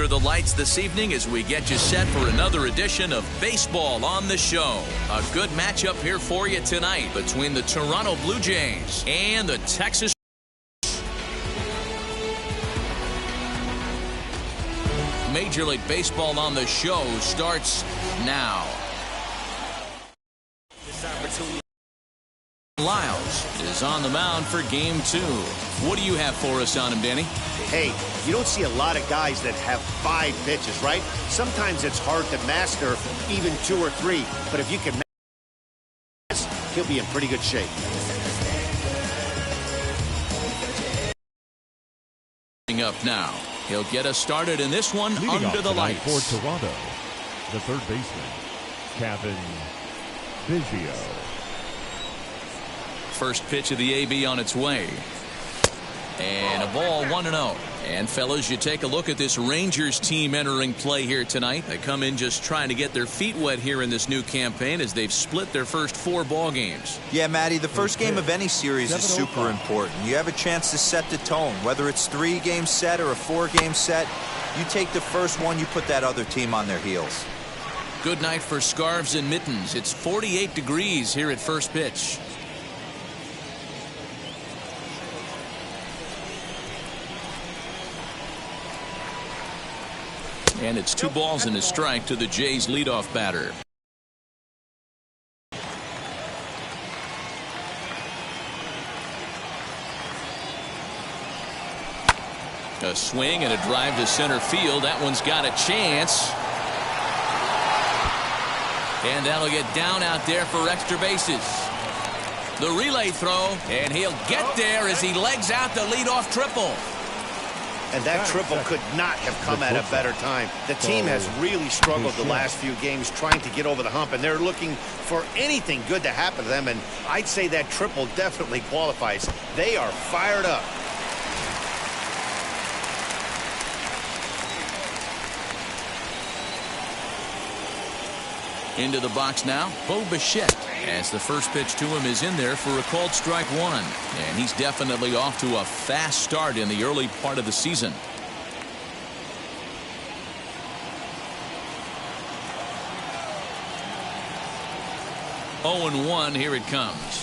under the lights this evening as we get you set for another edition of Baseball on the Show. A good matchup here for you tonight between the Toronto Blue Jays and the Texas. Major League Baseball on the Show starts now. Lyles is on the mound for game 2. What do you have for us on him, Danny? Hey, you don't see a lot of guys that have 5 pitches, right? Sometimes it's hard to master even 2 or 3, but if you can master, he'll be in pretty good shape. Up now. He'll get us started in this one under the lights. For Toronto, the third baseman, Kevin Biggio. First pitch of the AB on its way. And a ball 1-0. And fellas, you take a look at this Rangers team entering play here tonight. They come in just trying to get their feet wet here in this new campaign as they've split their first 4 ball games. Yeah, Matty, the first game of any series is super important. You have a chance to set the tone. Whether it's 3-game set or a 4-game set, you take the first one, you put that other team on their heels. Good night for scarves and mittens. It's 48 degrees here at first pitch. And it's 2 balls and a strike to the Jays leadoff batter. A swing and a drive to center field. That one's got a chance. And that'll get down out there for extra bases. The relay throw, and he'll get there as he legs out the leadoff triple. And that triple could not have come at a better time. The team has really struggled the last few games trying to get over the hump, and they're looking for anything good to happen to them, and I'd say that triple definitely qualifies. They are fired up. Into the box now, Bo Bichette, as the first pitch to him is in there for a called strike 1. And he's definitely off to a fast start in the early part of the season. Oh, 1, here it comes.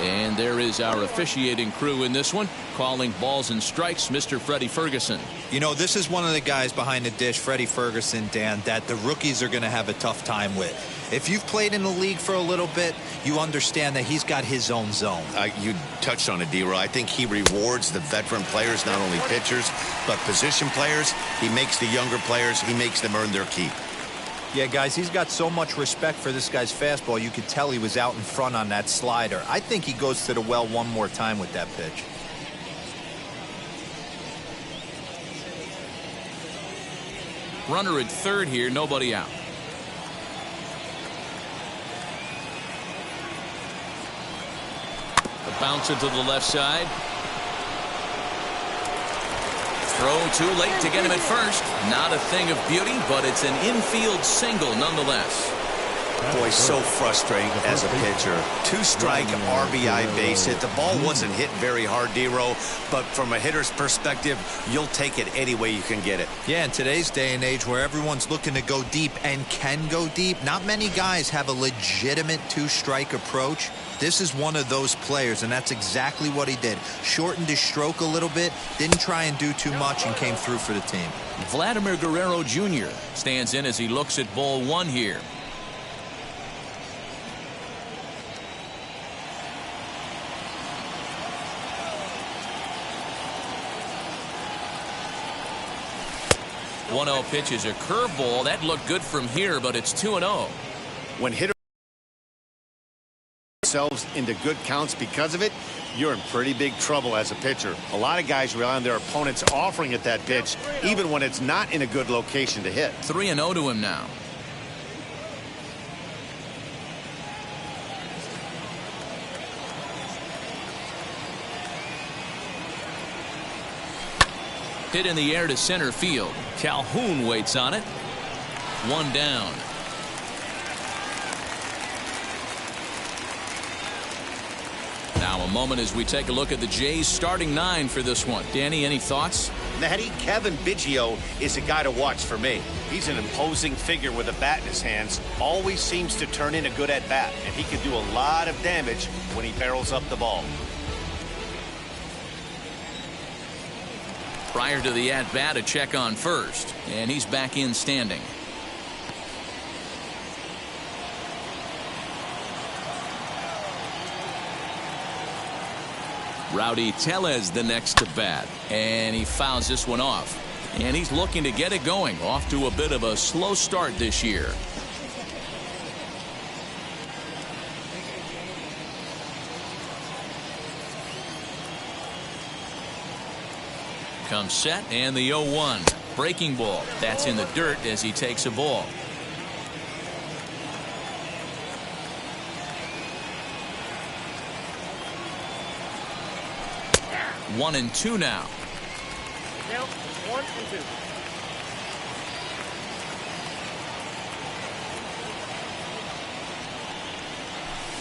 And there is our officiating crew in this one, calling balls and strikes, Mr. Freddie Ferguson. You know, this is one of the guys behind the dish, Freddie Ferguson, Dan, that the rookies are going to have a tough time with. If you've played in the league for a little bit, you understand that he's got his own zone. You touched on it, D-Roy. I think he rewards the veteran players, not only pitchers, but position players. He makes the younger players, he makes them earn their keep. Yeah, guys, he's got so much respect for this guy's fastball. You could tell he was out in front on that slider. I think he goes to the well one more time with that pitch. Runner at third here, nobody out. The bounce into the left side. Throw too late to get him at first. Not a thing of beauty, but it's an infield single nonetheless. Boy, so frustrating as a pitcher. 2-strike RBI base hit. The ball wasn't hit very hard, D-Row, but from a hitter's perspective, you'll take it any way you can get it. Yeah, in today's day and age where everyone's looking to go deep and can go deep, not many guys have a legitimate 2-strike approach. This is one of those players, and that's exactly what he did. Shortened his stroke a little bit, didn't try and do too much, and came through for the team. Vladimir Guerrero Jr. stands in as he looks at ball 1 here. One 1-0 pitch is a curveball. That looked good from here, but it's 2-0. When hitters themselves into good counts because of it, you're in pretty big trouble as a pitcher. A lot of guys rely on their opponents offering at that pitch, even when it's not in a good location to hit. 3-0 to him now. Hit in the air to center field. Calhoun waits on it. 1 down. Now a moment as we take a look at the Jays starting 9 for this one. Danny, any thoughts? Matty, Kevin Biggio is a guy to watch for me. He's an imposing figure with a bat in his hands. Always seems to turn in a good at-bat, and he can do a lot of damage when he barrels up the ball. Prior to the at-bat, a check on first, and he's back in standing. Rowdy Tellez the next to bat, and he fouls this one off. And he's looking to get it going, off to a bit of a slow start this year. Comes set, and the 0-1. Breaking ball. That's in the dirt as he takes a ball. One and two now. Now, 1 and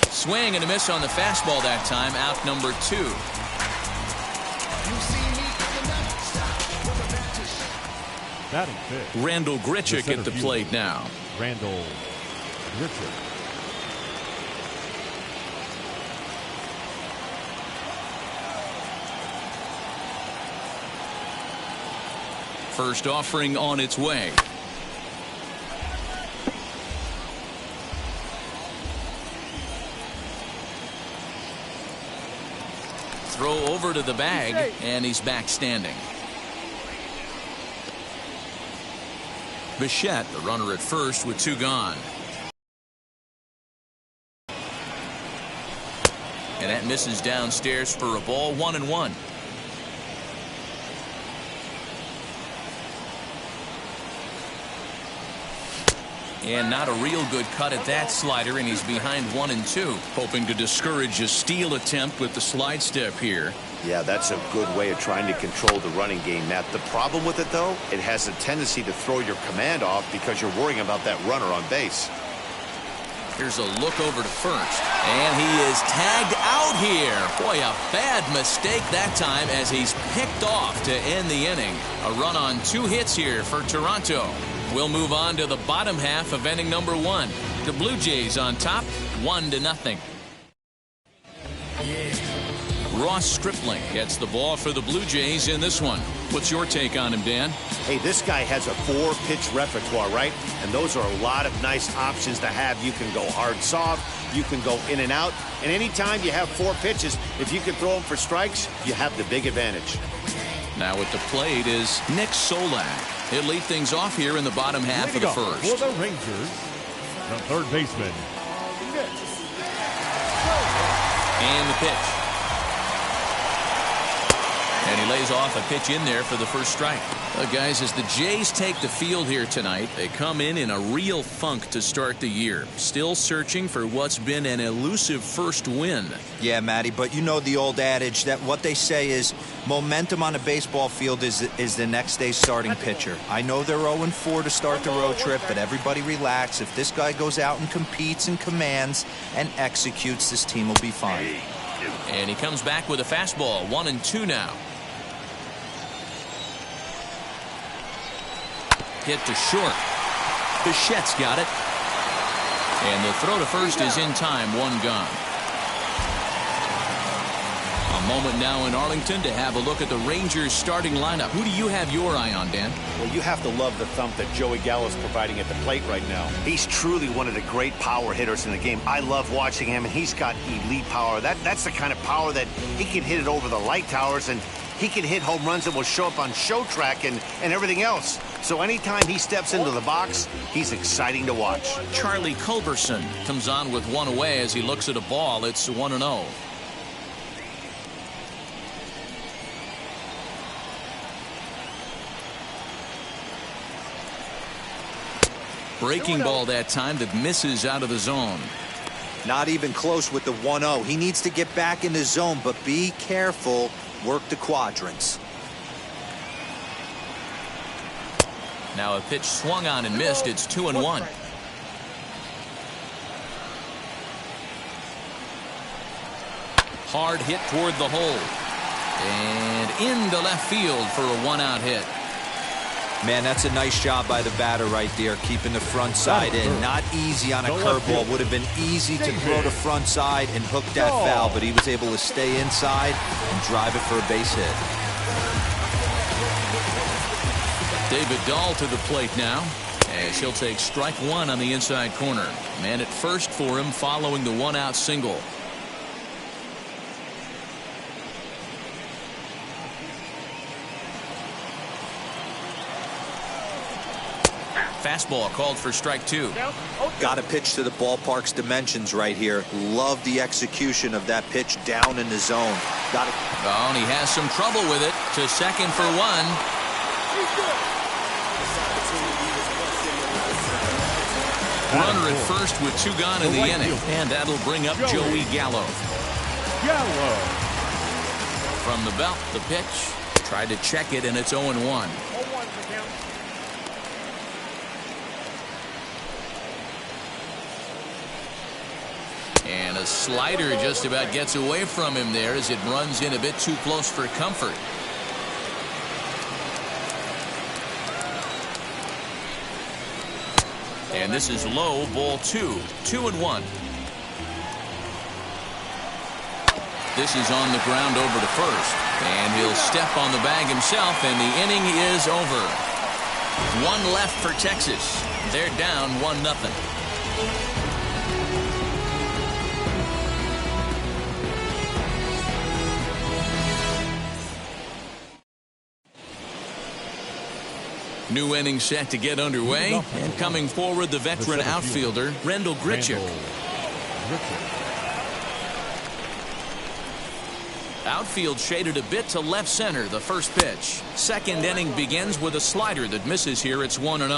2. Swing and a miss on the fastball that time. Out number 2. Batting fifth. Randall Grichuk at the plate now. Randall Grichuk. First offering on its way. Throw over to the bag, and he's back standing. Bichette, the runner at first with 2 gone. And that misses downstairs for a ball. 1-1. And not a real good cut at that slider, and he's behind 1-2. Hoping to discourage a steal attempt with the slide step here. Yeah, that's a good way of trying to control the running game, Matt. The problem with it, though, it has a tendency to throw your command off because you're worrying about that runner on base. Here's a look over to first, and he is tagged out here. Boy, a bad mistake that time as he's picked off to end the inning. A run on 2 hits here for Toronto. We'll move on to the bottom half of inning number 1. The Blue Jays on top, 1-0. Ross Stripling gets the ball for the Blue Jays in this one. What's your take on him, Dan? Hey, this guy has a 4-pitch repertoire, right? And those are a lot of nice options to have. You can go hard, soft. You can go in and out. And anytime you have 4 pitches, if you can throw them for strikes, you have the big advantage. Now at the plate is Nick Solak. He'll lead things off here in the bottom half of the first. For the Rangers, the third baseman. And the pitch. And he lays off a pitch in there for the first strike. Guys, as the Jays take the field here tonight, they come in a real funk to start the year. Still searching for what's been an elusive first win. Yeah, Matty, but you know the old adage that what they say is momentum on a baseball field is the next day's starting pitcher. I know they're 0-4 to start the road trip, but everybody relax. If this guy goes out and competes and commands and executes, this team will be fine. And he comes back with a fastball. 1-2 now. Hit to short. Bichette's got it. And the throw to first is in time. 1 gone. A moment now in Arlington to have a look at the Rangers starting lineup. Who do you have your eye on, Dan? Well, you have to love the thump that Joey Gallo's providing at the plate right now. He's truly one of the great power hitters in the game. I love watching him, and he's got elite power. That's the kind of power that he can hit it over the light towers, and he can hit home runs that will show up on show track and everything else. So anytime he steps into the box, he's exciting to watch. Charlie Culberson comes on with 1 away as he looks at a ball. It's 1-0. Breaking ball that time that misses out of the zone. Not even close with the 1-0. He needs to get back in the zone, but be careful. Work the quadrants. Now a pitch swung on and missed. It's 2-1. Hard hit toward the hole. And into left field for a one-out hit. Man, that's a nice job by the batter right there, keeping the front side in. Not easy on a curveball. Would have been easy to throw the front side and hook that foul, but he was able to stay inside and drive it for a base hit. David Dahl to the plate now, as he'll take strike one on the inside corner. Man at first for him following the one-out single. Fastball called for strike two. Got to pitch to the ballpark's dimensions right here. Love the execution of that pitch down in the zone. Got it. Oh, and he has some trouble with it. To second for one. Runner at first with two gone in the inning. And that'll bring up Joey Gallo. From the belt, the pitch. Tried to check it, and it's 0-1. And a slider just about gets away from him there as it runs in a bit too close for comfort. And this is low, ball 2-1. This is on the ground over to first. And he'll step on the bag himself, and the inning is over. One left for Texas. They're down 1-0. New inning set to get underway, and coming forward, the veteran outfielder, Rendell Grichuk. Outfield shaded a bit to left center, the first pitch. Second inning begins with a slider that misses here. It's 1-0.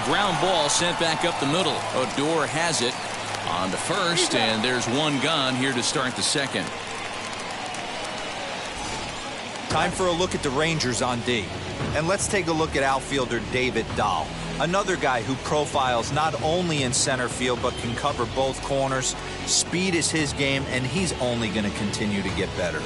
Ground ball sent back up the middle. Odor has it. On to first, and there's one gone here to start the second. Time for a look at the Rangers on D. And let's take a look at outfielder David Dahl. Another guy who profiles not only in center field, but can cover both corners. Speed is his game, and he's only going to continue to get better.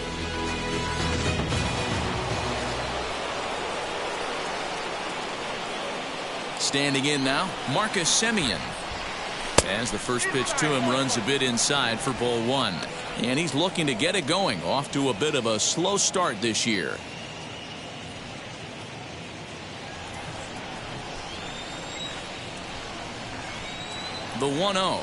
Standing in now, Marcus Semien. As the first pitch to him runs a bit inside for ball one. And he's looking to get it going. Off to a bit of a slow start this year. The 1-0.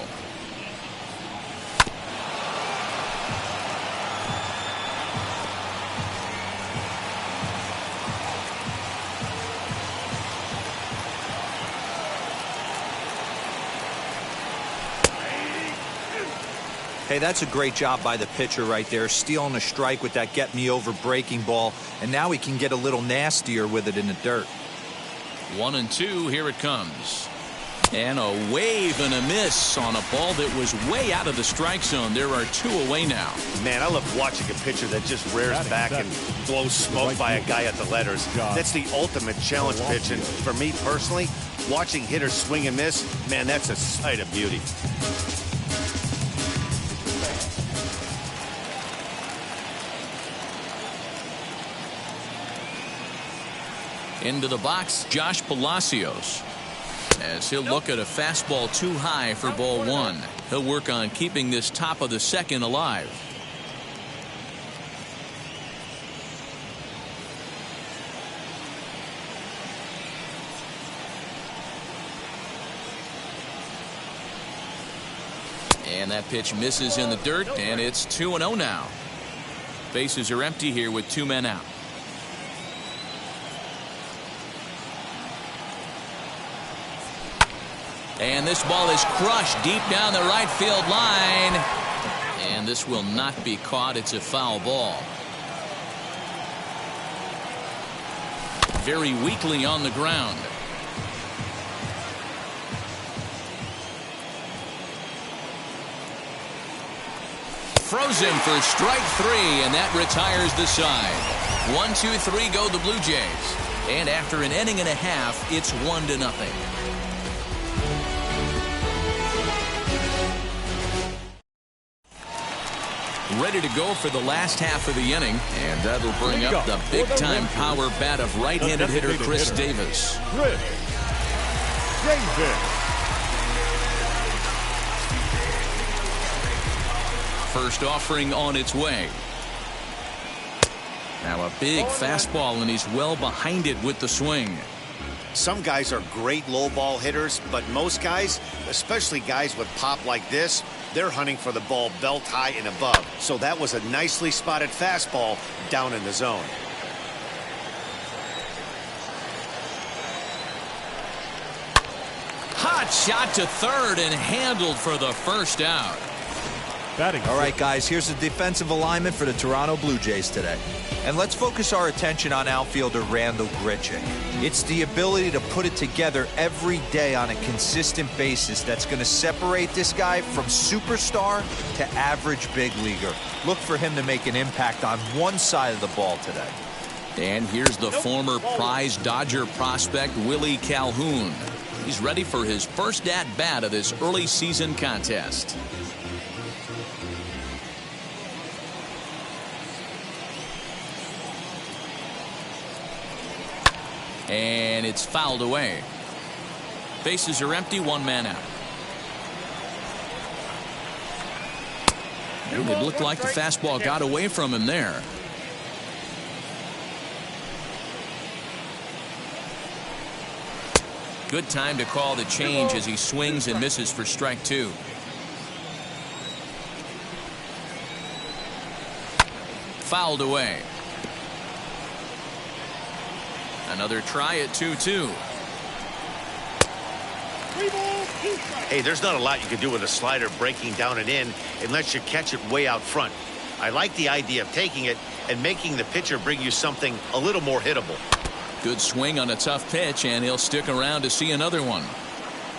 Hey, that's a great job by the pitcher right there, stealing a strike with that get-me-over breaking ball, and now he can get a little nastier with it in the dirt. 1-2, here it comes. And a wave and a miss on a ball that was way out of the strike zone. There are two away now. Man, I love watching a pitcher that just rears back and blows smoke by a guy at the letters. That's the ultimate challenge pitch, and for me personally, watching hitters swing and miss, man, that's a sight of beauty. Into the box, Josh Palacios. As he'll look at a fastball too high for ball one. He'll work on keeping this top of the second alive. And that pitch misses in the dirt, and it's 2-0 now. Bases are empty here with two men out. And this ball is crushed deep down the right field line. And this will not be caught. It's a foul ball. Very weakly on the ground. Frozen for strike three, and that retires the side. 1-2-3 go the Blue Jays. And after an inning and a half, it's 1-0. Ready to go for the last half of the inning, and that'll bring up the big-time power bat of right-handed hitter Chris Davis. First offering on its way. Now a big fastball, and he's well behind it with the swing. Some guys are great low ball hitters, but most guys, especially guys with pop like this, they're hunting for the ball belt high and above. So that was a nicely spotted fastball down in the zone. Hot shot to third and handled for the first out. All right, guys, here's the defensive alignment for the Toronto Blue Jays today. And let's focus our attention on outfielder Randal Grichuk. It's the ability to put it together every day on a consistent basis that's going to separate this guy from superstar to average big leaguer. Look for him to make an impact on one side of the ball today. And here's the former prize Dodger prospect Willie Calhoun. He's ready for his first at-bat of this early season contest. And it's fouled away. Bases are empty, one man out. And it looked like the fastball got away from him there. Good time to call the change as he swings and misses for strike two. Fouled away. Another try at 2-2. Hey, there's not a lot you can do with a slider breaking down and in unless you catch it way out front. I like the idea of taking it and making the pitcher bring you something a little more hittable. Good swing on a tough pitch, and he'll stick around to see another one.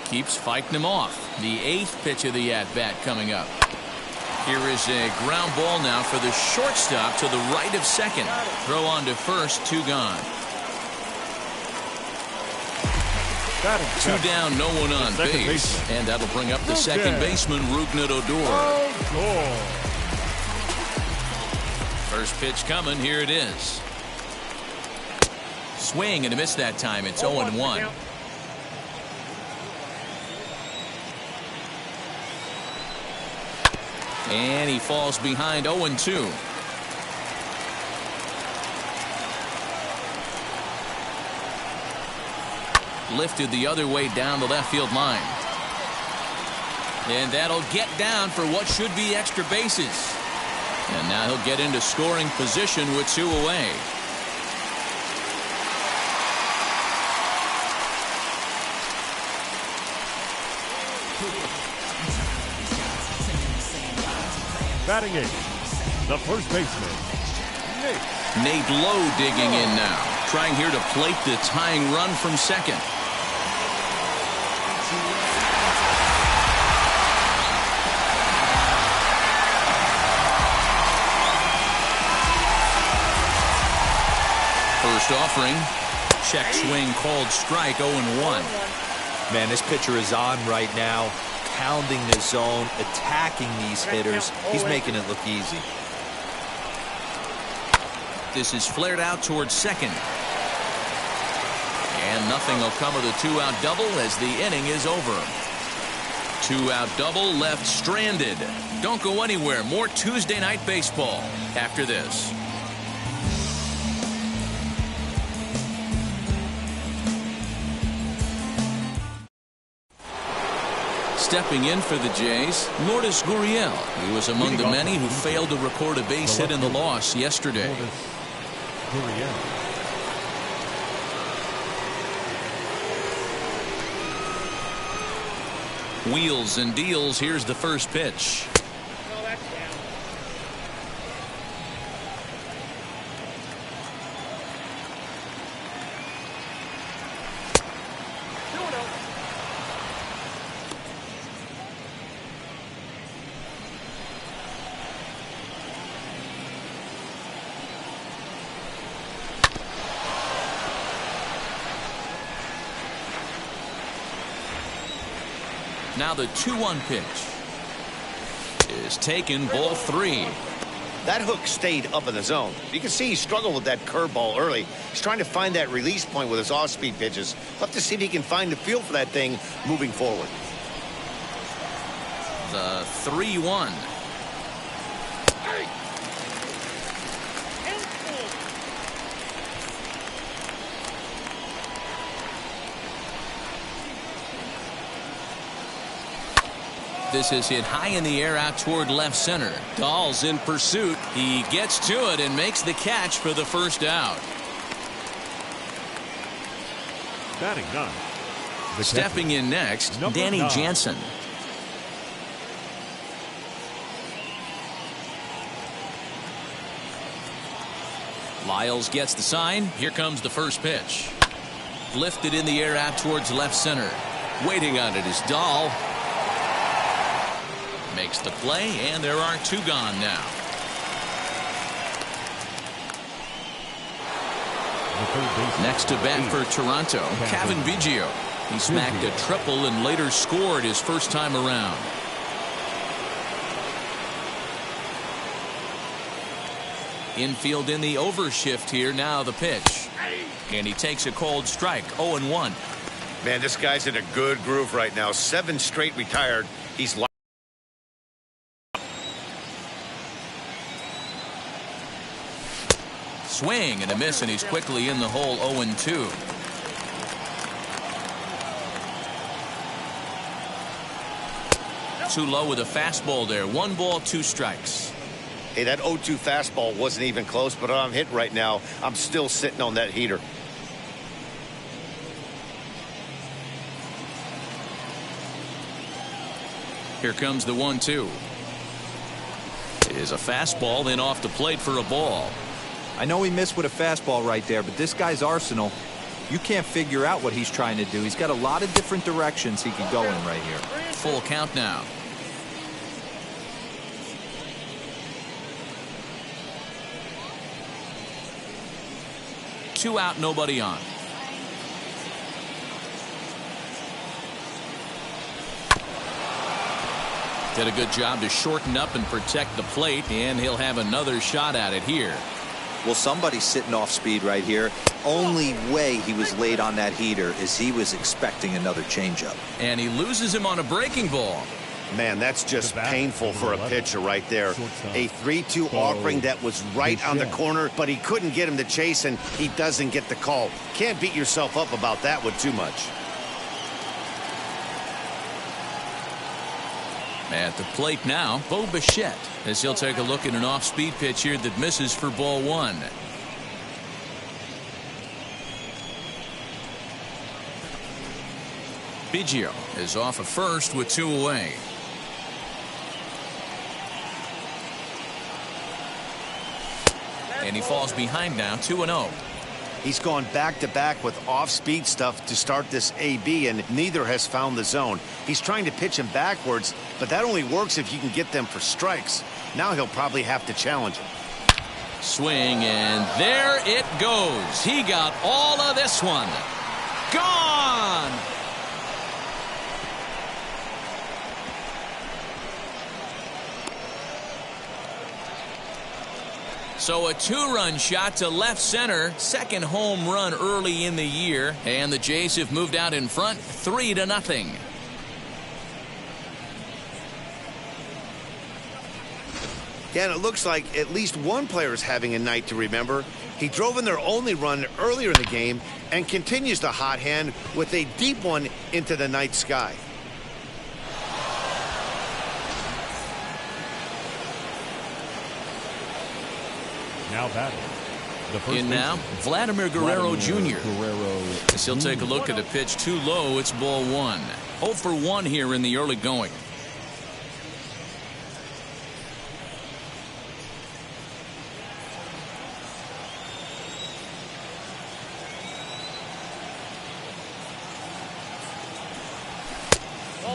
Keeps fighting him off. The 8th pitch of the at-bat coming up. Here is a ground ball now for the shortstop to the right of second. Throw on to first, 2 gone. 2 down, no one on base. And that'll bring up the second baseman, Rougned Odor. First pitch coming, here it is. Swing and a miss that time. It's 0-1. And he falls behind 0-2. Lifted the other way down the left field line. And that'll get down for what should be extra bases. And now he'll get into scoring position with 2 away. Batting 8, the first baseman, Nate Lowe digging in now, trying here to plate the tying run from second. First offering, check swing called strike, 0-1. Man, this pitcher is on right now, pounding the zone, attacking these hitters. He's making it look easy. This is flared out towards second. And nothing will come of the 2-out double as the inning is over. 2-out double left stranded. Don't go anywhere. More Tuesday Night Baseball after this. Stepping in for the Jays, Lourdes Gurriel. He was among the many who failed to record a base hit in the loss yesterday. Wheels and deals. Here's the first pitch. Now the 2-1 pitch is taken, ball 3. That hook stayed up in the zone. You can see he struggled with that curveball early. He's trying to find that release point with his off-speed pitches. We'll have to see if he can find the feel for that thing moving forward. The 3-1. This is hit high in the air out toward left center. Dahl's in pursuit. He gets to it and makes the catch for the first out. Batting 9. Stepping in next, Danny Jansen. Lyles gets the sign. Here comes the first pitch. Lifted in the air out towards left center. Waiting on it is Dahl. Makes the play, and there are 2 gone now. Next to bat for Toronto, Cavan Biggio. He smacked a triple and later scored his first time around. Infield in the overshift here. Now the pitch. And he takes a cold strike. 0-1. Man, this guy's in a good groove right now. 7 straight retired. He's swing and a miss, and he's quickly in the hole. 0-2. Too low with a fastball there. 1 ball, 2 strikes. Hey, that 0-2 fastball wasn't even close, but I'm hitting right now. I'm still sitting on that heater. Here comes the 1-2. It is a fastball, then off the plate for a ball. I know he missed with a fastball right there, but this guy's arsenal, you can't figure out what he's trying to do. He's got a lot of different directions he could go in right here. Full count now. Two out, nobody on. Did a good job to shorten up and protect the plate, and he'll have another shot at it here. Well, somebody's sitting off speed right here. Only way he was late on that heater is he was expecting another changeup. And he loses him on a breaking ball. Man, that's just painful for a pitcher right there. A 3-2 offering that was right on the corner, but he couldn't get him to chase, and he doesn't get the call. Can't beat yourself up about that one too much. At the plate now, Bo Bichette, as he'll take a look at an off-speed pitch here that misses for ball 1. Biggio is off at first with 2 away. And he falls behind now, 2-0. He's gone back-to-back with off-speed stuff to start this AB, and neither has found the zone. He's trying to pitch him backwards, but that only works if you can get them for strikes. Now he'll probably have to challenge him. Swing, and there it goes. He got all of this one. Gone! So a 2-run shot to left center. Second home run early in the year. And the Jays have moved out in front 3-0. Yeah, and it looks like at least one player is having a night to remember. He drove in their only run earlier in the game and continues the hot hand with a deep one into the night sky. Now batting. In now, Vladimir Guerrero Jr. As he'll take a look at a pitch too low, it's ball 1. 0 for 1 here in the early going.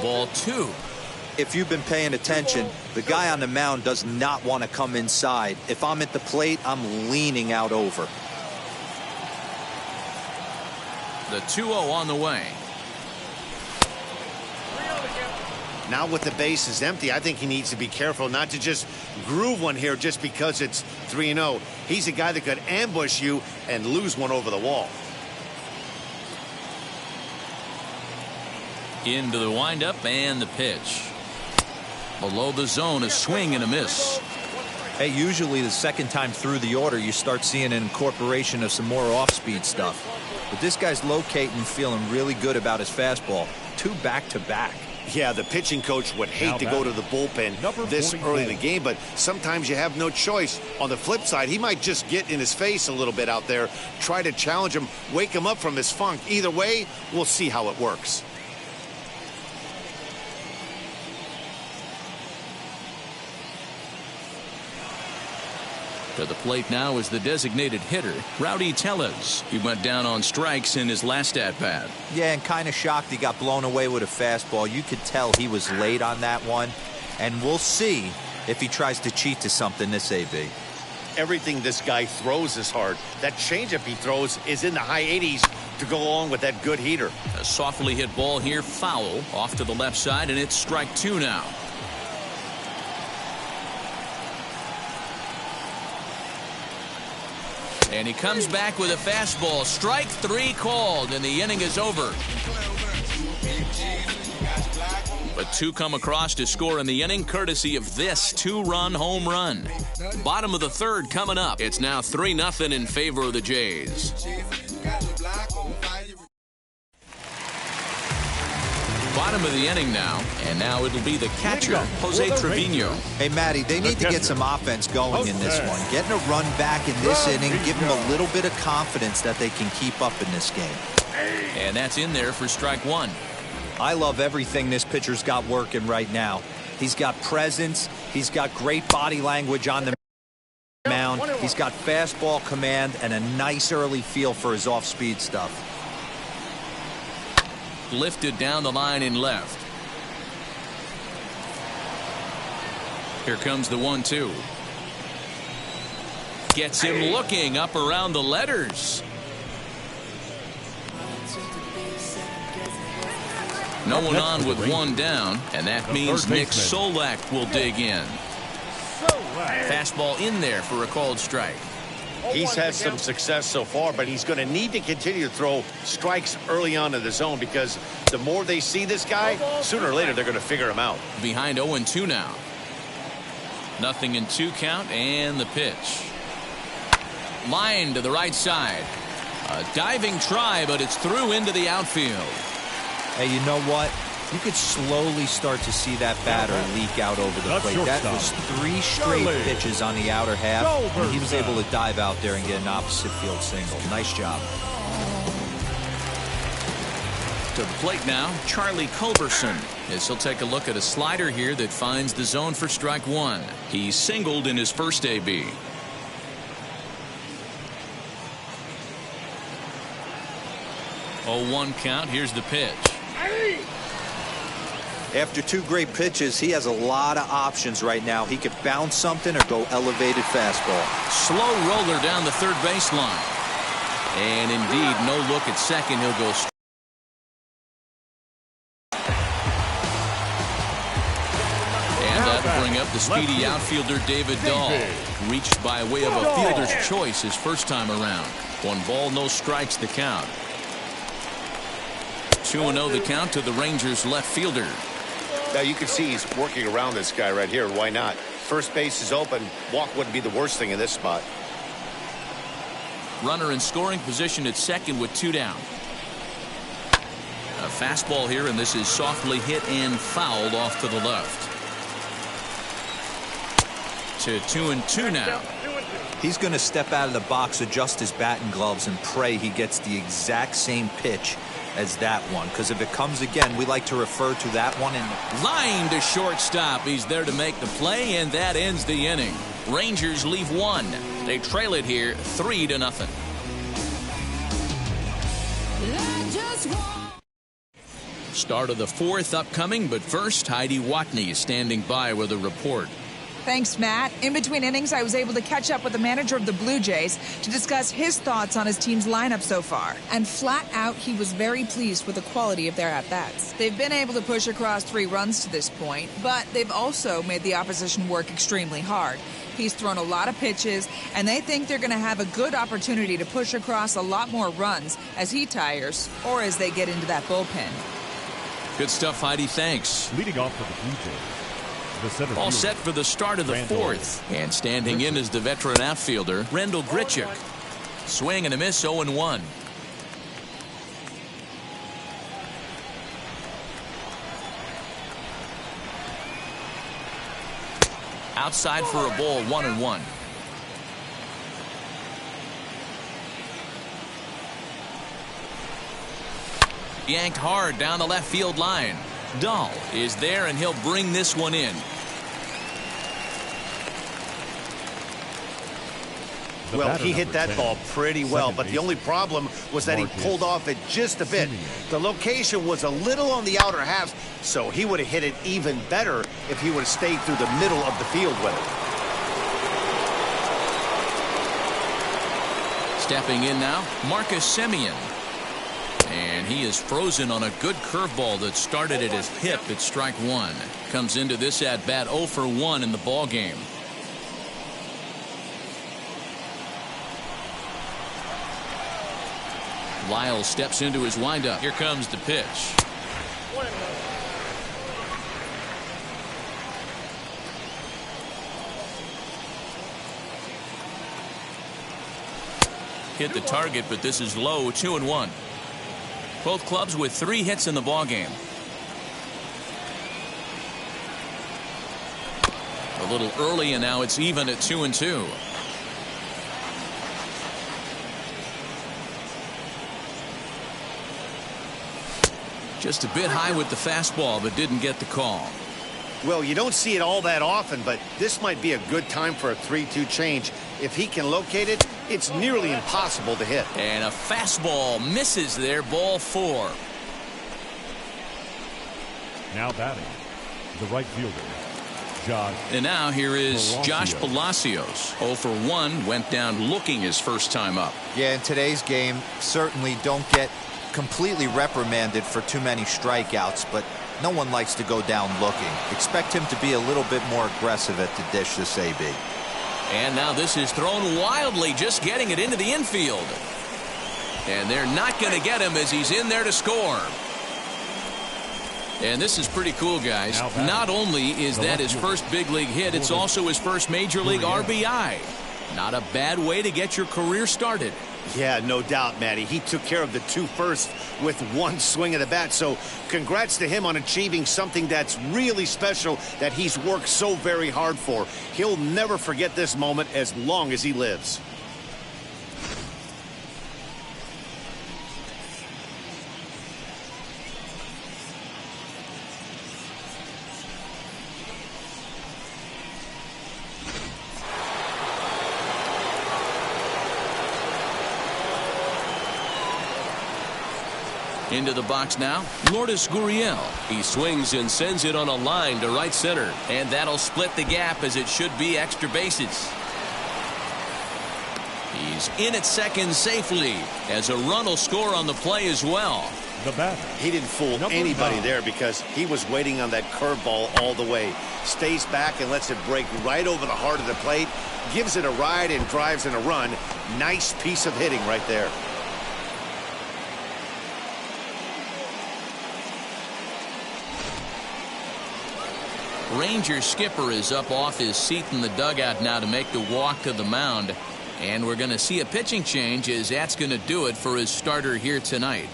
Ball 2. If you've been paying attention, the guy on the mound does not want to come inside. If I'm at the plate, I'm leaning out over. The 2-0 on the way. Now with the bases empty, I think he needs to be careful not to just groove one here just because it's 3-0. He's a guy that could ambush you and lose one over the wall. Into the windup and the pitch. Below the zone, a swing and a miss. Hey, usually the second time through the order, you start seeing an incorporation of some more off-speed stuff. But this guy's locating, feeling really good about his fastball. 2 back-to-back. Yeah, the pitching coach would hate to go to the bullpen this early in the game, but sometimes you have no choice. On the flip side, he might just get in his face a little bit out there, try to challenge him, wake him up from his funk. Either way, we'll see how it works. To the plate now is the designated hitter, Rowdy Tellez. He went down on strikes in his last at-bat. Yeah, and kind of shocked he got blown away with a fastball. You could tell he was late on that one. And we'll see if he tries to cheat to something this AB. Everything this guy throws is hard. That changeup he throws is in the high 80s to go along with that good heater. A softly hit ball here, foul, off to the left side, and it's strike 2 now. And he comes back with a fastball. Strike 3 called, and the inning is over. But 2 come across to score in the inning, courtesy of this 2-run home run. Bottom of the 3rd coming up. It's now 3-0 in favor of the Jays. Bottom of the inning now, and now it'll be the catcher, Jose Trevino. Hey, Matty, they need to get some offense going in this one. Getting a run back in this inning, give them a little bit of confidence that they can keep up in this game. And that's in there for strike 1. I love everything this pitcher's got working right now. He's got presence. He's got great body language on the mound. He's got fastball command and a nice early feel for his off-speed stuff. Lifted down the line in left. Here comes the 1-2. Gets him looking up around the letters. No one on with 1 down, and that means Nick Solak will dig in. Fastball in there for a called strike. He's had some success so far, but he's going to need to continue to throw strikes early on in the zone because the more they see this guy, sooner or later they're going to figure him out. Behind 0-2 now. 0-2 count and the pitch. Line to the right side. A diving try, but it's through into the outfield. Hey, you know what? You could slowly start to see that batter leak out over the plate. That was 3 straight pitches on the outer half, and he was able to dive out there and get an opposite field single. Nice job. To the plate now, Charlie Culberson, as he'll take a look at a slider here that finds the zone for strike 1. He singled in his first AB. Oh, 1 count. Here's the pitch. After 2 great pitches, he has a lot of options right now. He could bounce something or go elevated fastball. Slow roller down the third baseline. And indeed, no look at second. He'll go straight. And that'll bring up the speedy outfielder David Dahl. Reached by way of a fielder's choice his first time around. 1 ball, no strikes the count. 2-0 the count to the Rangers left fielder. Now you can see he's working around this guy right here. Why not? First base is open. Walk wouldn't be the worst thing in this spot. Runner in scoring position at second with 2 down. A fastball here, and this is softly hit and fouled off to the left. To 2-2 now. He's going to step out of the box, adjust his bat and gloves, and pray he gets the exact same pitch as that one, because if it comes again, we like to refer to that one in the line to shortstop. He's there to make the play, and that ends the inning. Rangers leave 1. They trail it here 3-0. Start of the 4th upcoming, but first Heidi Watney is standing by with a report. Thanks, Matt. In between innings, I was able to catch up with the manager of the Blue Jays to discuss his thoughts on his team's lineup so far. And flat out, he was very pleased with the quality of their at-bats. They've been able to push across 3 runs to this point, but they've also made the opposition work extremely hard. He's thrown a lot of pitches, and they think they're going to have a good opportunity to push across a lot more runs as he tires or as they get into that bullpen. Good stuff, Heidi. Thanks. Leading off for the Blue Jays, the center All fielder, set for the start of the Randall 4th. And standing in is the veteran outfielder, Rendell Grichuk. Swing and a miss, 0-1. Outside for a ball, 1-1. Yanked hard down the left field line. Dahl is there, and he'll bring this one in. Well, he hit that ball pretty well, but the only problem was that he pulled off it just a bit. The location was a little on the outer half, so he would have hit it even better if he would have stayed through the middle of the field with it. Stepping in now, Marcus Semien. And he is frozen on a good curveball that started at his hip at strike 1. Comes into this at bat 0 for 1 in the ball game. Lyle steps into his windup. Here comes the pitch. 1-0. Hit the target, but this is low, 2-1. Both clubs with 3 hits in the ball game. A little early, and now it's even at 2-2. Just a bit high with the fastball, but didn't get the call. Well, you don't see it all that often, but this might be a good time for a 3-2 change. If he can locate it, it's nearly impossible to hit. And a fastball misses there, ball 4. Now batting, the right fielder, Josh. And now here is Palacios. Josh Palacios. 0 for 1, went down looking his first time up. Yeah, in today's game, certainly don't get completely reprimanded for too many strikeouts, but no one likes to go down looking. Expect him to be a little bit more aggressive at the dish this AB. And now this is thrown wildly, just getting it into the infield. And they're not going to get him as he's in there to score. And this is pretty cool, guys. Not only is that his first big league hit, it's also his first major league RBI. Not a bad way to get your career started. Yeah, no doubt, Matty. He took care of the 2 first with 1 swing of the bat. So congrats to him on achieving something that's really special that he's worked so very hard for. He'll never forget this moment as long as he lives. Into the box now, Lourdes Gurriel. He swings and sends it on a line to right center. And that'll split the gap as it should be extra bases. He's in at second safely as a run will score on the play as well. The batter. He didn't fool anybody there because he was waiting on that curveball all the way. Stays back and lets it break right over the heart of the plate. Gives it a ride and drives in a run. Nice piece of hitting right there. Ranger skipper is up off his seat in the dugout now to make the walk to the mound. And we're going to see a pitching change as that's going to do it for his starter here tonight.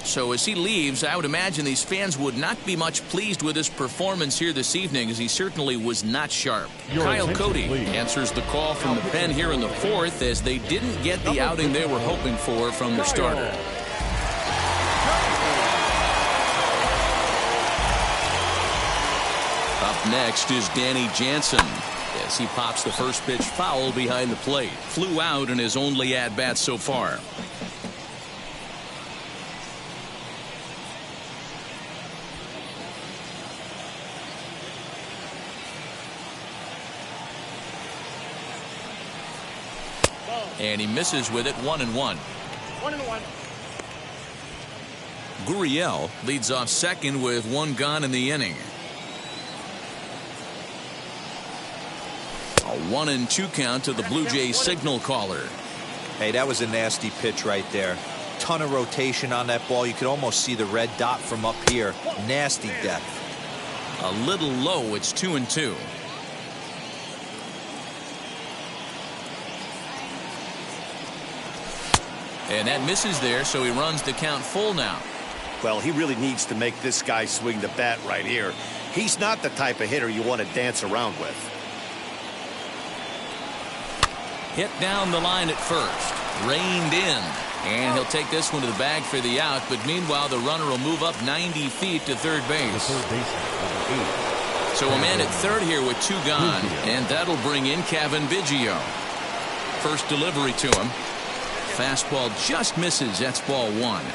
So as he leaves, I would imagine these fans would not be much pleased with his performance here this evening, as he certainly was not sharp. Kyle Cody answers the call from the pen here in the 4th as they didn't get the outing they were hoping for from their starter. Up next is Danny Jansen as he pops the first pitch foul behind the plate. Flew out in his only at-bat so far. And he misses with it, 1-1. 1-1. Gurriel leads off second with one gone in the inning. A 1-2 count to the Blue Jays signal caller. Hey, that was a nasty pitch right there. Ton of rotation on that ball. You could almost see the red dot from up here. Nasty depth. A little low. It's 2-2. And that misses there, so he runs the count full now. Well, he really needs to make this guy swing the bat right here. He's not the type of hitter you want to dance around with. Hit down the line at first. Reined in. And he'll take this one to the bag for the out. But meanwhile, the runner will move up 90 feet to third base. So a man at third here with two gone. And that'll bring in Kevin Biggio. First delivery to him. Fastball just misses. That's ball one.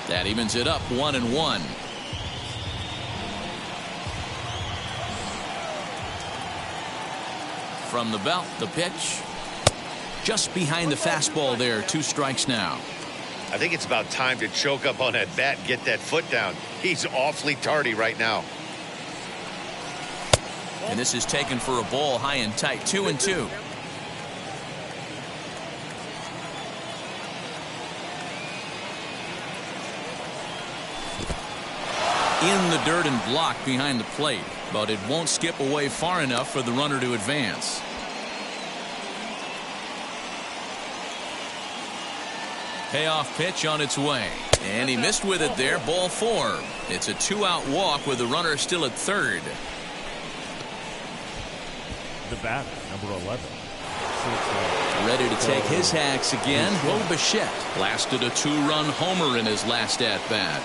That evens it up 1-1. From the belt, the pitch. Just behind the fastball there. 2 strikes now. I think it's about time to choke up on that bat and get that foot down. He's awfully tardy right now. And this is taken for a ball high and tight. 2-2. In the dirt and blocked behind the plate, but it won't skip away far enough for the runner to advance. Payoff pitch on its way, and he missed with it there. Ball 4. It's a 2-out walk with the runner still at third. The batter, number 11. Ready to take his hacks again. Bo Bichette blasted a 2-run homer in his last at-bat.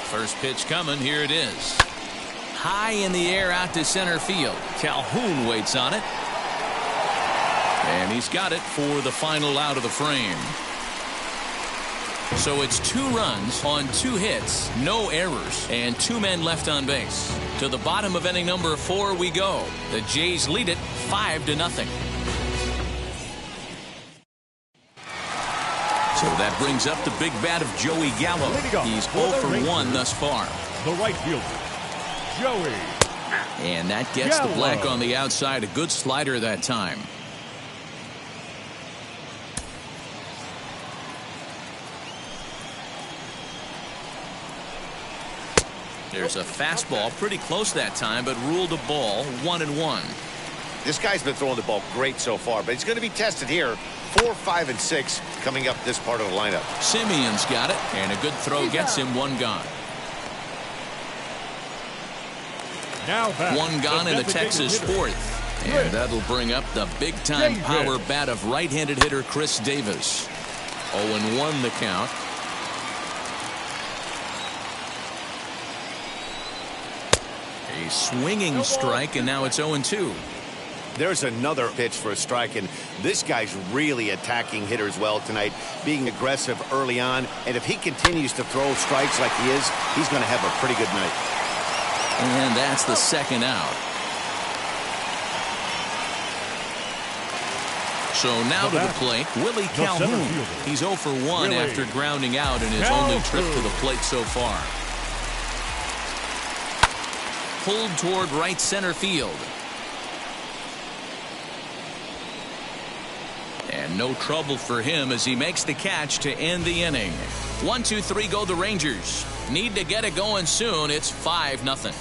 First pitch coming. Here it is. High in the air out to center field. Calhoun waits on it. And he's got it for the final out of the frame. So it's 2 runs on 2 hits, no errors, and 2 men left on base. To the bottom of inning number 4 we go. The Jays lead it 5-0. So that brings up the big bat of Joey Gallo. He's 0 for 1 thus far. The right fielder, Joey. And that gets the black on the outside. A good slider that time. There's a fastball pretty close that time, but ruled a ball. 1-1. This guy's been throwing the ball great so far, but he's going to be tested here. 4, 5, and 6 coming up this part of the lineup. Simeon's got it, and a good throw gets him 1 gone. Now back, 1 gone in the Texas hitter. 4th. And that'll bring up the big-time power bat of right-handed hitter Chris Davis. 0-1 the count. A swinging strike, and now it's 0-2. There's another pitch for a strike, and this guy's really attacking hitters well tonight, being aggressive early on. And if he continues to throw strikes like he is, he's going to have a pretty good night. And that's the second out. So now to the plate, Willie Calhoun. He's 0 for 1 after grounding out in his only trip to the plate so far. Pulled toward right center field. And no trouble for him as he makes the catch to end the inning. 1, 2, 3 go the Rangers. Need to get it going soon. It's 5-0.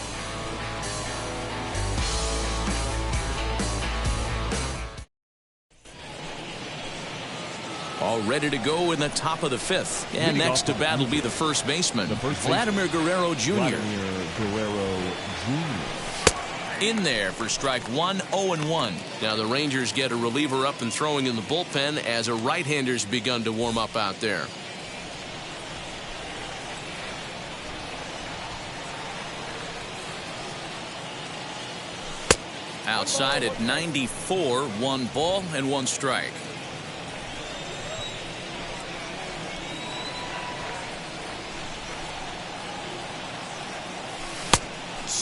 All ready to go in the top of the 5th. And next to bat will be the first baseman, Vladimir Guerrero Jr. In there for strike 1, 0-1. Now the Rangers get a reliever up and throwing in the bullpen as a right-hander's begun to warm up out there. Outside at 94, 1 ball and 1 strike.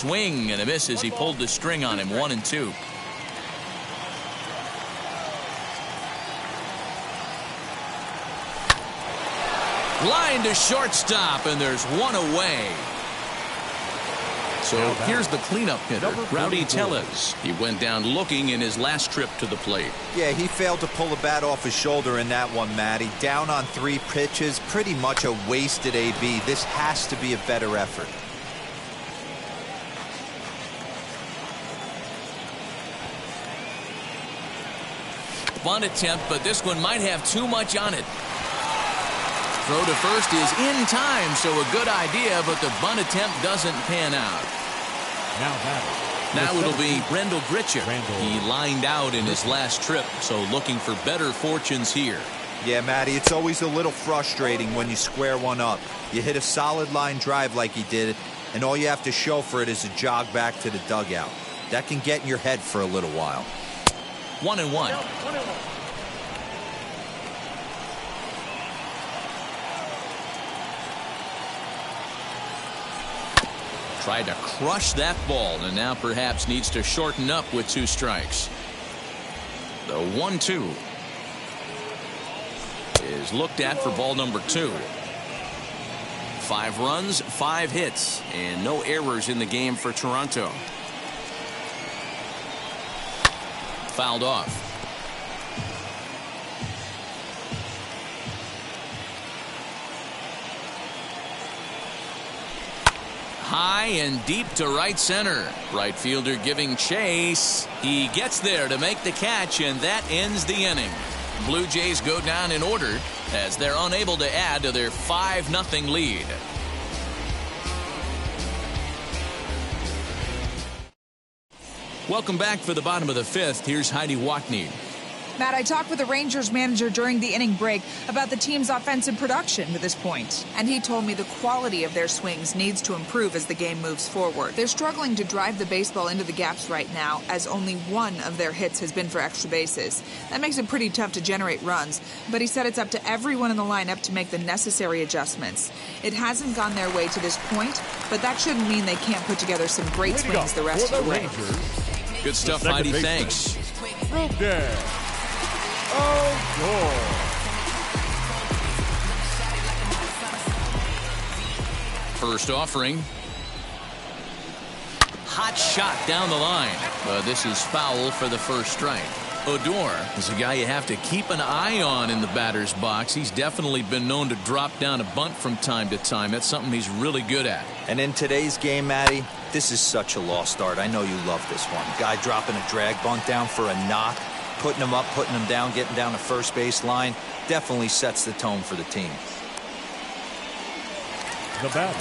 swing and a miss as he pulled the string on him. 1-2. Line to shortstop, and there's one away. So here's the cleanup hitter, Rowdy Tellez. He went down looking in his last trip to the plate. Yeah, he failed to pull the bat off his shoulder in that one, Matty. Down on 3 pitches, pretty much a wasted AB. This has to be a better effort. Bunt attempt, but this one might have too much on it. Throw to first is in time, so a good idea, but the bunt attempt doesn't pan out. Now it'll be Rendell Gritchick. He lined out in his last trip, so looking for better fortunes here. Yeah, Matty, it's always a little frustrating when you square one up. You hit a solid line drive like he did, and all you have to show for it is a jog back to the dugout. That can get in your head for a little while. 1-1. Tried to crush that ball, and now perhaps needs to shorten up with 2 strikes. The 1-2 is looked at for ball number 2. 5 runs, 5 hits, and no errors in the game for Toronto. Fouled off. High and deep to right center. Right fielder giving chase. He gets there to make the catch, and that ends the inning. Blue Jays go down in order as they're unable to add to their 5-0 lead. Welcome back for the bottom of the 5th. Here's Heidi Watney. Matt, I talked with the Rangers manager during the inning break about the team's offensive production to this point, and he told me the quality of their swings needs to improve as the game moves forward. They're struggling to drive the baseball into the gaps right now, as only 1 of their hits has been for extra bases. That makes it pretty tough to generate runs, but he said it's up to everyone in the lineup to make the necessary adjustments. It hasn't gone their way to this point, but that shouldn't mean they can't put together some great swings the rest of the way. Good stuff, Heidi. Thanks. First offering. Hot shot down the line. But this is foul for the first strike. Odor is a guy you have to keep an eye on in the batter's box. He's definitely been known to drop down a bunt from time to time. That's something he's really good at. And in today's game, Matty, this is such a lost art. I know you love this one. Guy dropping a drag bunt down for a knock. Putting him up, putting him down, getting down the first base line definitely sets the tone for the team. The batter,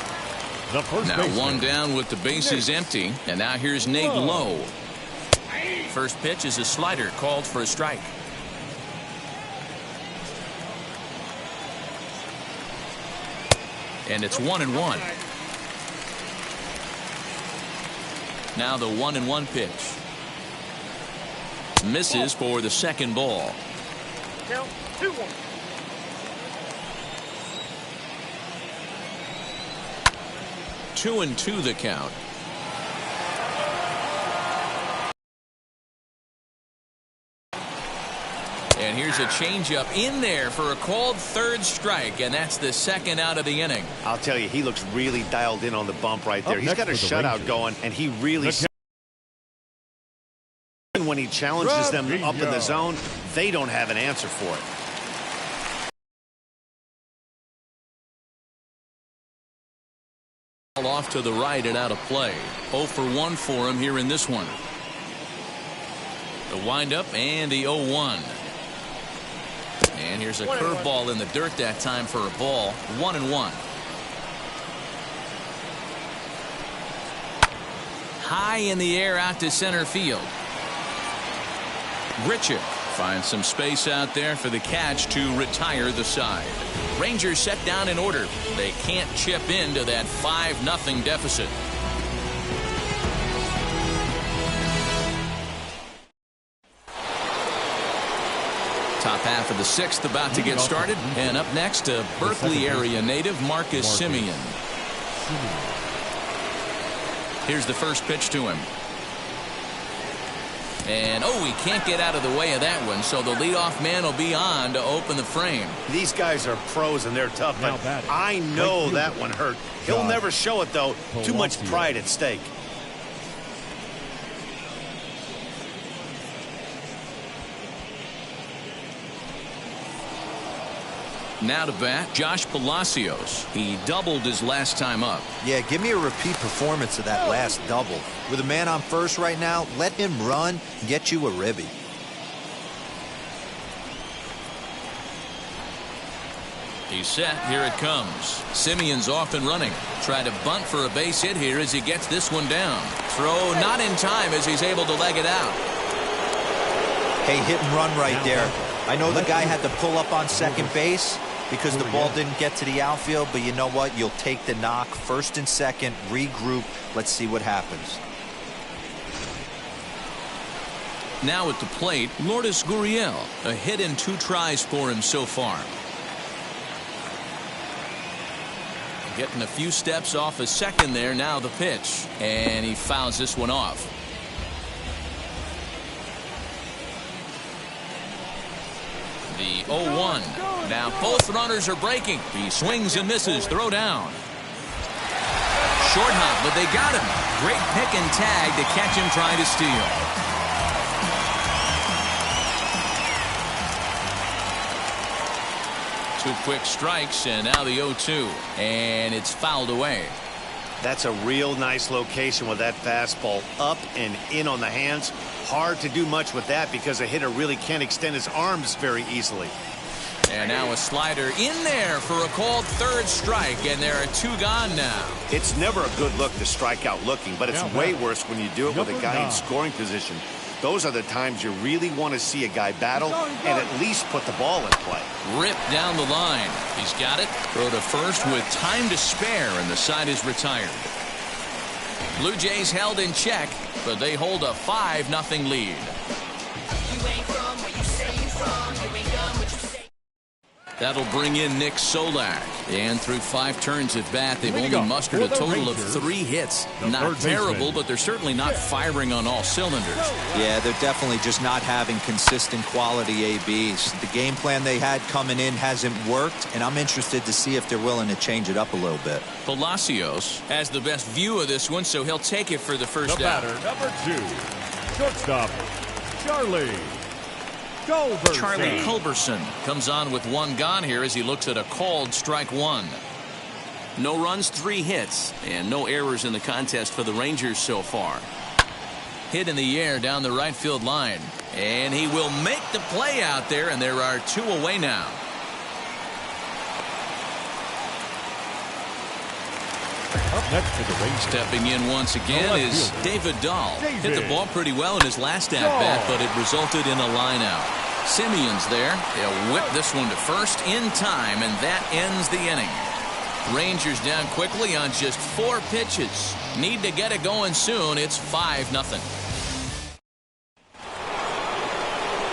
the first now baseman. 1 down with the bases empty, and now here's Nate Lowe. First pitch is a slider called for a strike. And it's 1-1. Now the 1-1 pitch. Misses for the second ball. Count 2-1. 2-2 the count. And here's a changeup in there for a called 3rd strike, and that's the 2nd out of the inning. I'll tell you, he looks really dialed in on the bump right there. He's got a shutout going, and he really... When he challenges them up in the zone, they don't have an answer for it. Off to the right and out of play. 0 for 1 for him here in this one. The windup and the 0-1. And here's a curveball in the dirt that time for a ball. 1-1. High in the air out to center field. Gritchick finds some space out there for the catch to retire the side. Rangers set down in order. They can't chip into that 5-0 deficit. Top half of the 6th about to get started. And up next, a Berkeley area native, Marcus Simeon. Here's the first pitch to him. And, oh, he can't get out of the way of that one, so the leadoff man will be on to open the frame. These guys are pros and they're tough, but I know that one hurt. He'll never show it, though. Too much pride at stake. Now to bat, Josh Palacios. He doubled his last time up. Yeah, give me a repeat performance of that last double. With a man on first right now, let him run and get you a ribby. He's set. Here it comes. Simeon's off and running. Try to bunt for a base hit here as he gets this one down. Throw not in time as he's able to leg it out. Hey, hit and run right there. I know the guy had to pull up on second base because the ball didn't get to the outfield, but you know what? You'll take the knock. First and second, regroup. Let's see what happens. Now at the plate, Lourdes Gurriel. A hit and 2 tries for him so far. Getting a few steps off a second there. Now the pitch. And he fouls this one off. The 0-1. Now both runners are breaking. He swings and misses. Throw down. Short hop, but they got him. Great pick and tag to catch him trying to steal. Two quick strikes, and now the 0-2. And it's fouled away. That's a real nice location with that fastball up and in on the hands. Hard to do much with that because a hitter really can't extend his arms very easily. And now a slider in there for a called third strike, and there are 2 gone now. It's never a good look to strike out looking, but it's way worse when you do it with a guy in scoring position. Those are the times you really want to see a guy battle and at least put the ball in play. Rip down the line. He's got it. Throw to first with time to spare, and the side is retired. Blue Jays held in check, but they hold a 5-0 lead. That'll bring in Nick Solak. And through 5 turns at bat, they've only mustered a total of 3 hits. Not terrible, but they're certainly not firing on all cylinders. Yeah, they're definitely just not having consistent quality ABs. The game plan they had coming in hasn't worked, and I'm interested to see if they're willing to change it up a little bit. Palacios has the best view of this one, so he'll take it for the first out. Batter, number 2, shortstop, Charlie Culberson comes on with 1 gone here as he looks at a called strike 1. No runs, 3 hits, and no errors in the contest for the Rangers so far. Hit in the air down the right field line, and he will make the play out there, and there are 2 away now. Up next to the Rangers. Stepping in once again is David Dahl. Hit the ball pretty well in his last at-bat, but it resulted in a line-out. Simeon's there. They'll whip this one to first in time, and that ends the inning. Rangers down quickly on just 4 pitches. Need to get it going soon. It's 5-0.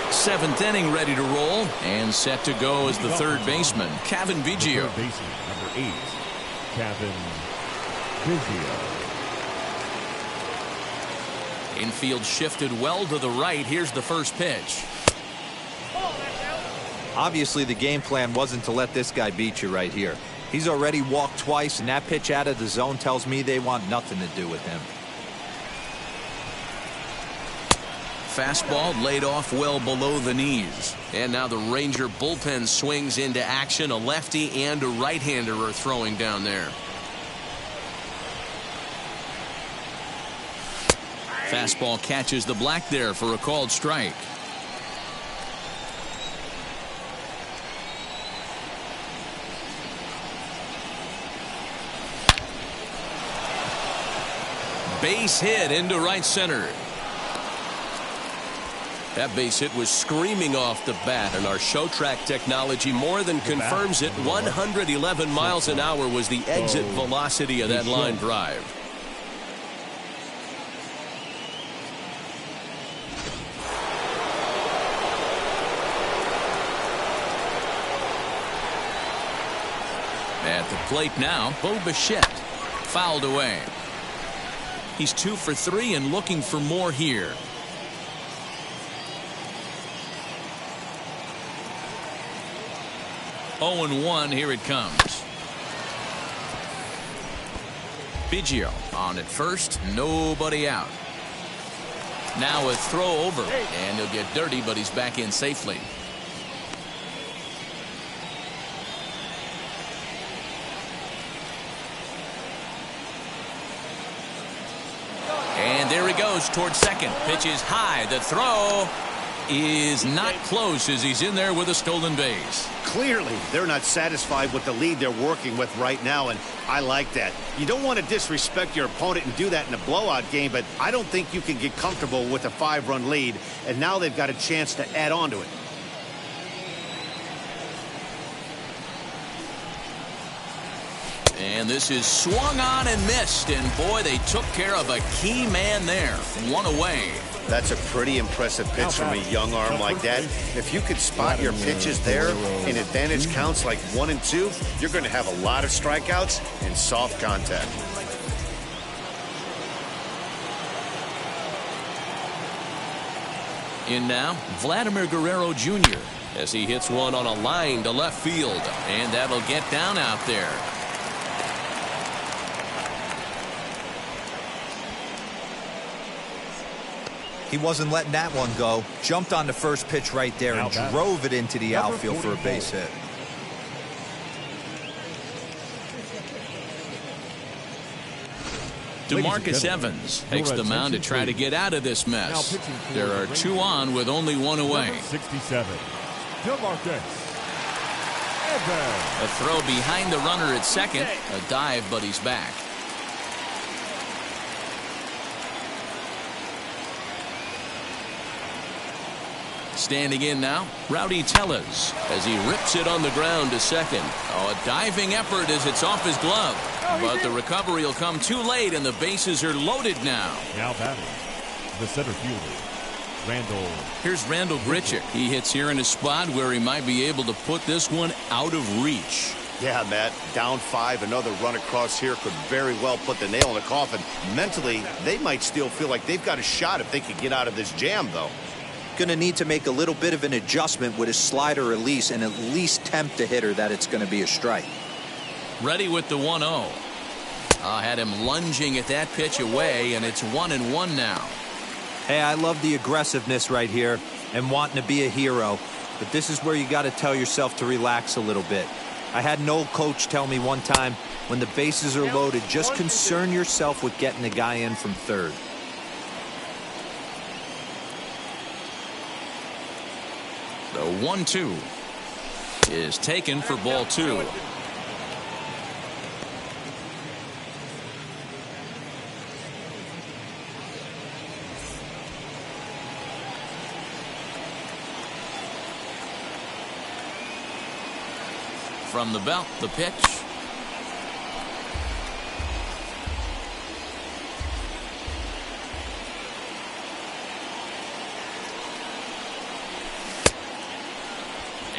7th inning ready to roll, and set to go as the third baseman, Kevin Biggio. Third baseman, number 8, Kevin Biggio. Infield shifted well to the right. Here's the first pitch. Obviously, the game plan wasn't to let this guy beat you right here. He's already walked twice, and that pitch out of the zone tells me they want nothing to do with him. Fastball laid off well below the knees. And now the Ranger bullpen swings into action. A lefty and a right-hander are throwing down there. Fastball catches the black there for a called strike. Base hit into right center. That base hit was screaming off the bat, and our show track technology more than confirms it. 111 miles an hour was the exit velocity of that line drive. At the plate now, Bo Bichette fouled away. He's 2 for 3 and looking for more here. Oh and 1, here it comes. Biggio on at first, nobody out. Now a throw over, and he'll get dirty, but he's back in safely. And there he goes towards second. Pitch is high. The throw is not close as he's in there with a stolen base. Clearly, they're not satisfied with the lead they're working with right now, and I like that. You don't want to disrespect your opponent and do that in a blowout game, but I don't think you can get comfortable with a 5-run lead, and now they've got a chance to add on to it. And this is swung on and missed, and boy, they took care of a key man there. 1 away. That's a pretty impressive pitch from a young arm like that. If you could spot your pitches there in advantage counts like 1 and 2, you're going to have a lot of strikeouts and soft contact. In now, Vladimir Guerrero Jr. as he hits one on a line to left field, and that'll get down out there. He wasn't letting that one go. Jumped on the first pitch right there and drove it into the outfield for a base hit. DeMarcus Evans takes the mound to try to get out of this mess. There are 2 on with only 1 away. 67. DeMarcus Evans. A throw behind the runner at second. A dive, but he's back. Standing in now, Rowdy Tellez as he rips it on the ground to second. Oh, a diving effort as it's off his glove. But the recovery will come too late, and the bases are loaded now. Now batting, the center fielder, Randall. Here's Randall Grichuk. He hits here in a spot where he might be able to put this one out of reach. Yeah, Matt, down 5, another run across here could very well put the nail in the coffin. Mentally, they might still feel like they've got a shot if they could get out of this jam, though. Going to need to make a little bit of an adjustment with his slider release and at least tempt the hitter that it's going to be a strike. Ready with the 1-0. Had him lunging at that pitch away, and it's 1-1 now. Hey, I love the aggressiveness right here and wanting to be a hero, but this is where you got to tell yourself to relax a little bit. I had an old coach tell me one time, when the bases are loaded, just concern yourself with getting the guy in from third. The 1-2 is taken for ball 2. From the belt, the pitch.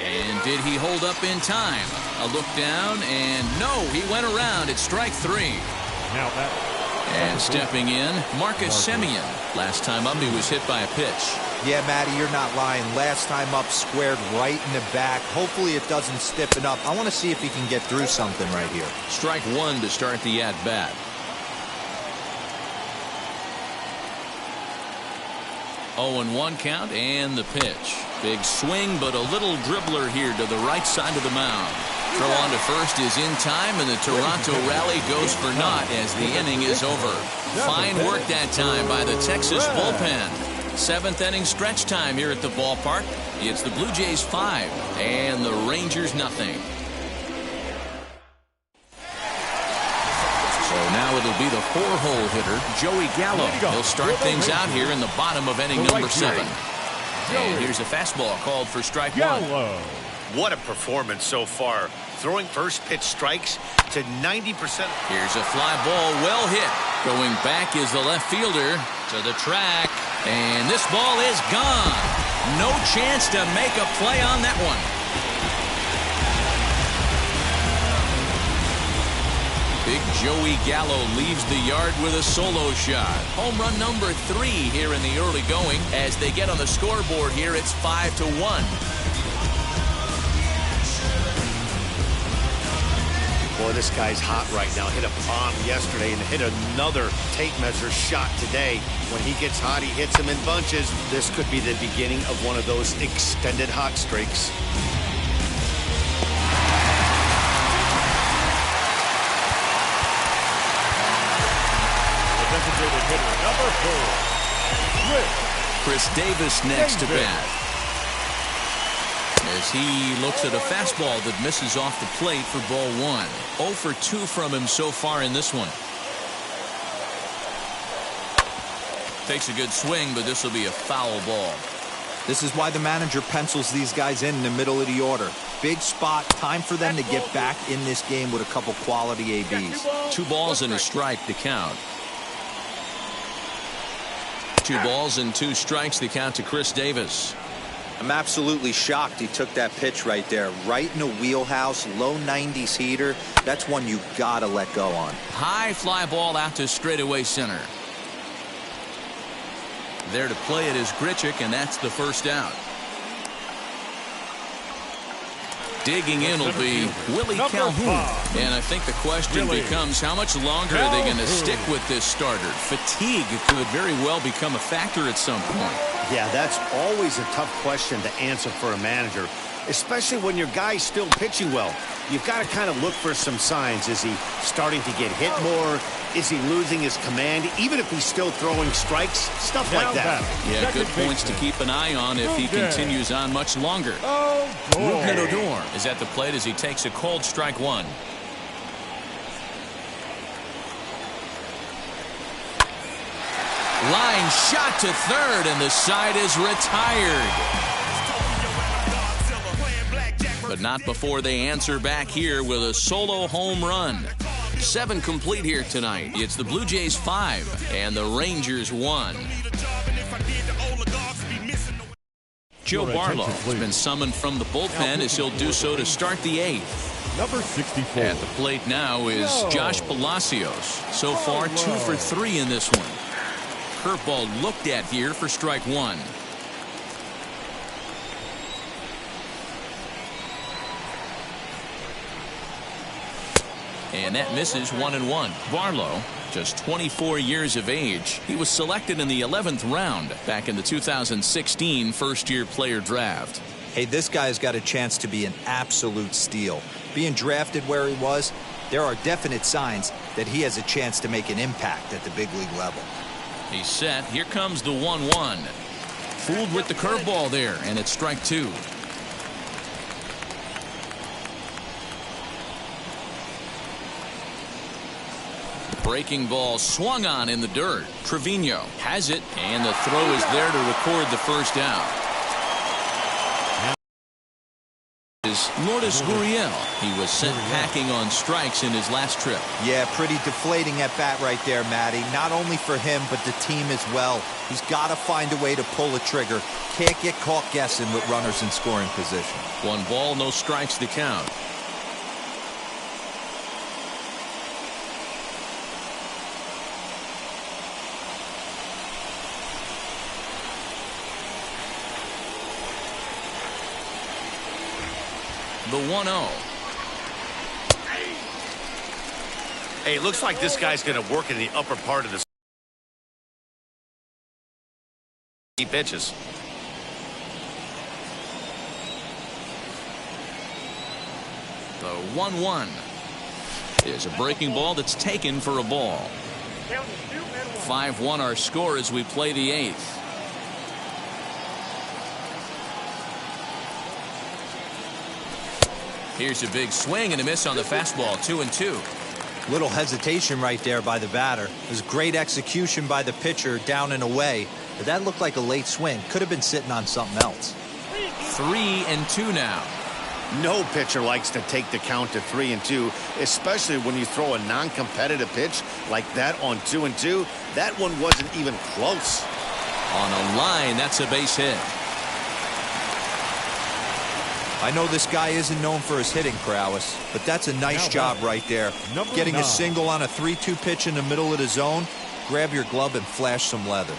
And did he hold up in time? A look down, and no, he went around. It's strike 3. Now that. And stepping in, Marcus Semien. Last time up, he was hit by a pitch. Yeah, Matty, you're not lying. Last time up, squared right in the back. Hopefully it doesn't stiffen up. I want to see if he can get through something right here. Strike 1 to start the at-bat. Oh, and 1 count, and the pitch. Big swing, but a little dribbler here to the right side of the mound. Throw on to first is in time, and the Toronto rally goes for naught as the inning is over. Fine work that time by the Texas bullpen. 7th inning stretch time here at the ballpark. It's the Blue Jays 5 and the Rangers nothing. So now it'll be the 4-hole hitter, Joey Gallo. He'll start things out here in the bottom of inning number 7. And here's a fastball called for strike 1. What a performance so far. Throwing first pitch strikes to 90%. Here's a fly ball, well hit. Going back is the left fielder to the track. And this ball is gone. No chance to make a play on that one. Big Joey Gallo leaves the yard with a solo shot. Home run number 3 here in the early going. As they get on the scoreboard here, it's 5-1. Boy, this guy's hot right now. Hit a bomb yesterday and hit another tape measure shot today. When he gets hot, he hits them in bunches. This could be the beginning of one of those extended hot streaks. Designated hitter number 4, Chris Davis next to bat. As he looks at a fastball that misses off the plate for ball 1. 0 for 2 from him so far in this one. Takes a good swing, but this will be a foul ball. This is why the manager pencils these guys in the middle of the order. Big spot, time for them to get back in this game with a couple quality ABs. 2 balls and a strike to count. 2 balls and 2 strikes to count to Chris Davis. I'm absolutely shocked he took that pitch right there. Right in the wheelhouse, low 90s heater. That's one you gotta let go on. High fly ball out to straightaway center. There to play it is Grichuk, and that's the first out. Digging in will be Willie Calhoun. And I think the question becomes, how much longer are they going to stick with this starter? Fatigue could very well become a factor at some point. Yeah, that's always a tough question to answer for a manager, especially when your guy's still pitching well. You've got to kind of look for some signs. Is he starting to get hit more? Is he losing his command? Even if he's still throwing strikes, stuff like that. Yeah, good points to keep an eye on if he continues on much longer. Ruben Odor is at the plate as he takes a cold strike 1. Line shot to third, and the side is retired. But not before they answer back here with a solo home run. 7 complete here tonight. It's the Blue Jays 5 and the Rangers 1. Joe Barlow has been summoned from the bullpen as he'll do so to start the 8th. Number 64. At the plate now is Josh Palacios. So far 2 for 3 in this one. Curveball looked at here for strike 1. And that misses 1-1. Barlow, just 24 years of age. He was selected in the 11th round back in the 2016 first-year player draft. Hey, this guy's got a chance to be an absolute steal. Being drafted where he was, there are definite signs that he has a chance to make an impact at the big league level. He's set. Here comes the 1-1. Fooled with the curveball there, and it's strike 2. Breaking ball swung on in the dirt. Trevino has it, and the throw is there to record the first out. Is Lourdes Gurriel. He was sent packing on strikes in his last trip. Yeah, pretty deflating at bat right there, Matty. Not only for him, but the team as well. He's got to find a way to pull a trigger. Can't get caught guessing with runners in scoring position. 1 ball, no strikes to count. The 1-0. Hey, it looks like this guy's going to work in the upper part of the he pitches. The 1-1 is a breaking ball that's taken for a ball. 5-1 our score as we play the 8th. Here's a big swing and a miss on the fastball. 2-2. Little hesitation right there by the batter. It was great execution by the pitcher down and away. But that looked like a late swing. Could have been sitting on something else. 3-2 now. No pitcher likes to take the count to 3-2, especially when you throw a non-competitive pitch like that on 2-2. That one wasn't even close. On a line, that's a base hit. I know this guy isn't known for his hitting prowess, but that's a nice job right there. Getting a single on a 3-2 pitch in the middle of the zone. Grab your glove and flash some leather.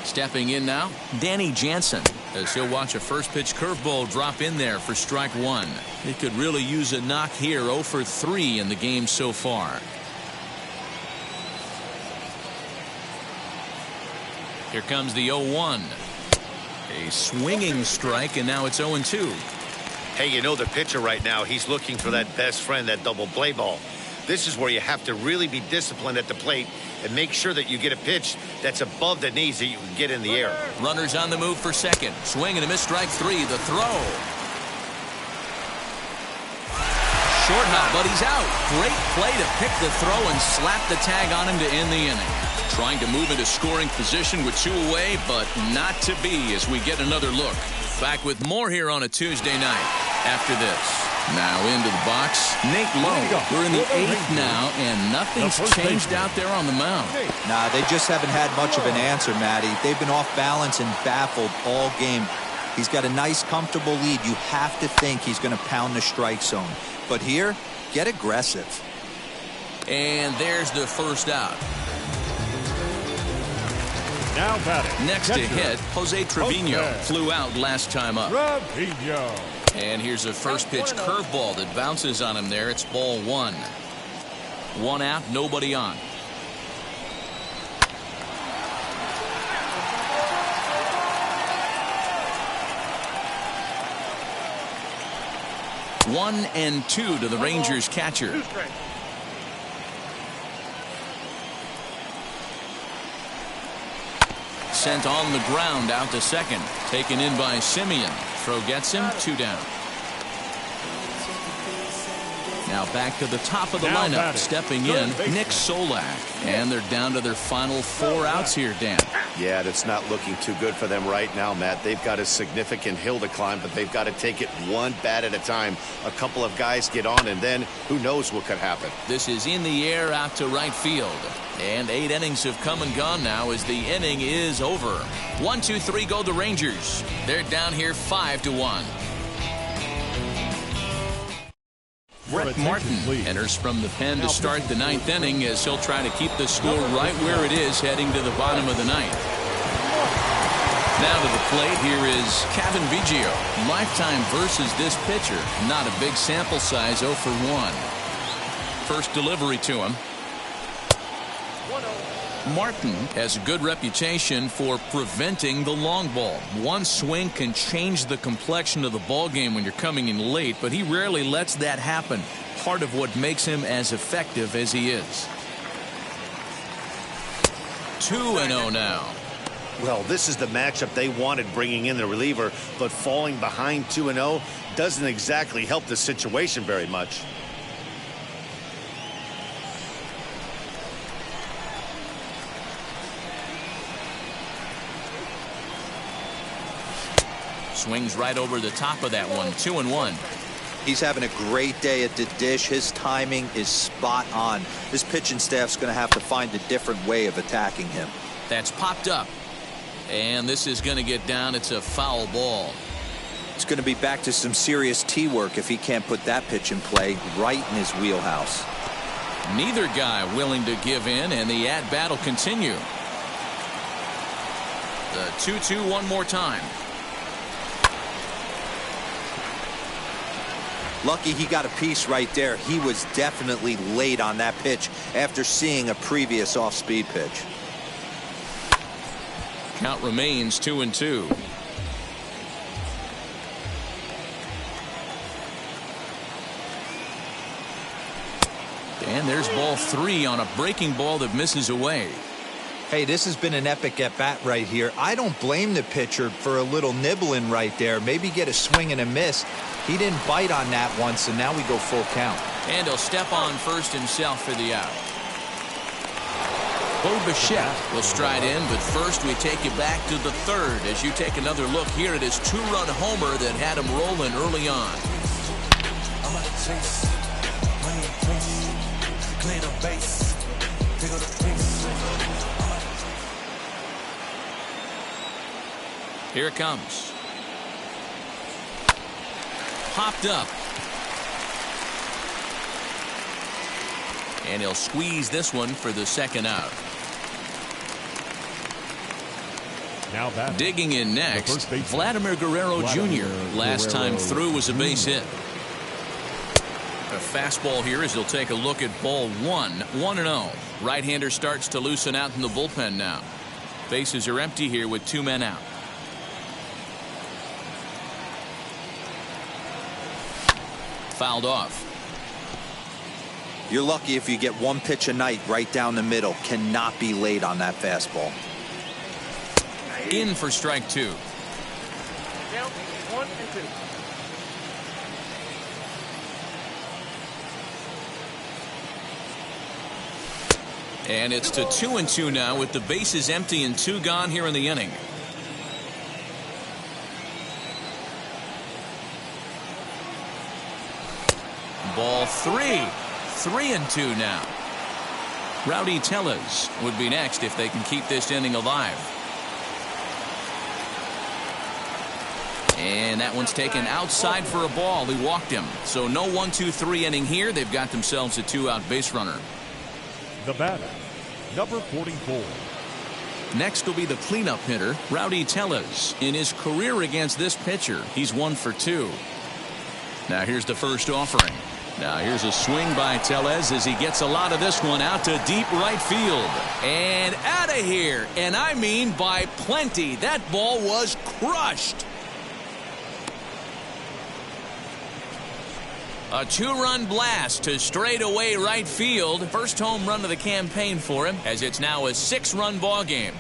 Stepping in now, Danny Jansen, as he'll watch a first pitch curveball drop in there for strike one. He could really use a knock here. 0 for 3 in the game so far. Here comes the 0-1. A swinging strike, and now it's 0-2. Hey, you know the pitcher right now, he's looking for that best friend, that double play ball. This is where you have to really be disciplined at the plate and make sure that you get a pitch that's above the knees that you can get in the air. Runners on the move for second. Swing and a miss, strike 3. The throw. Short hop, but he's out. Great play to pick the throw and slap the tag on him to end the inning. Trying to move into scoring position with 2 away, but not to be as we get another look. Back with more here on a Tuesday night after this. Now into the box, Nate Lowe. We're in the 8th now, and nothing's changed out there on the mound. Nah, they just haven't had much of an answer, Matty. They've been off balance and baffled all game. He's got a nice, comfortable lead. You have to think he's going to pound the strike zone. But here, get aggressive. And there's the first out. Now batting. Next to hit, Jose Trevino. Flew out last time up. Trevino. And here's a first pitch curveball that bounces on him there. It's ball 1. 1 out, nobody on. One and 2 to the Rangers catcher. Sent on the ground out to second. Taken in by Simeon. Throw gets him. 2 down. Now back to the top of the lineup. Stepping in, Nick Solak. And they're down to their final 4 outs here, Dan. Yeah, that's not looking too good for them right now, Matt. They've got a significant hill to climb, but they've got to take it one bat at a time. A couple of guys get on, and then who knows what could happen. This is in the air out to right field. And 8 innings have come and gone now as the inning is over. 1, 2, 3 go the Rangers. They're down here 5-1. Brett Martin enters from the pen to start the 9th inning as he'll try to keep the score right where it is heading to the bottom of the 9th. Now to the plate, here is Kevin Biggio. Lifetime versus this pitcher. Not a big sample size, 0 for 1. First delivery to him. Martin has a good reputation for preventing the long ball. One swing can change the complexion of the ball game when you're coming in late, but he rarely lets that happen. Part of what makes him as effective as he is. 2-0 now. Well, this is the matchup they wanted, bringing in the reliever, but falling behind 2-0 doesn't exactly help the situation very much. Swings right over the top of that one. 2-1. He's having a great day at the dish. His timing is spot on. This pitching staff's going to have to find a different way of attacking him. That's popped up. And this is going to get down. It's a foul ball. It's going to be back to some serious tee work if he can't put that pitch in play right in his wheelhouse. Neither guy willing to give in, and the at-bat will continue. The 2-2 one more time. Lucky he got a piece right there. He was definitely late on that pitch after seeing a previous off-speed pitch. Count remains 2-2. And there's ball 3 on a breaking ball that misses away. Hey, this has been an epic at-bat right here. I don't blame the pitcher for a little nibbling right there. Maybe get a swing and a miss. He didn't bite on that one, so now we go full count. And he'll step on first himself for the out. Bo Bichette will stride in, but first we take you back to the 3rd as you take another look here at his 2-run homer that had him rolling early on. Here it comes. Popped up. And he'll squeeze this one for the second out. Now batting. Digging in next, Vladimir Guerrero Jr. Last time through was a base hit. A fastball here as he'll take a look at ball one. 1-0. Right-hander starts to loosen out in the bullpen now. Bases are empty here with 2 men out. Fouled off. You're lucky if you get one pitch a night right down the middle. Cannot be late on that fastball. In for strike 2. Count 1 and 2. And it's to 2-2 now with the bases empty and 2 gone here in the inning. Ball 3. 3-2 now. Rowdy Tellez would be next if they can keep this inning alive. And that one's taken outside for a ball. He walked him. So no 1-2-3 inning here. They've got themselves a 2-out base runner. The batter, number 44. Next will be the cleanup hitter, Rowdy Tellez. In his career against this pitcher, he's 1 for 2. Now here's the first offering. Now here's a swing by Tellez as he gets a lot of this one out to deep right field. And out of here. And I mean by plenty. That ball was crushed. A 2-run blast to straightaway right field. First home run of the campaign for him as it's now a 6-run ball game.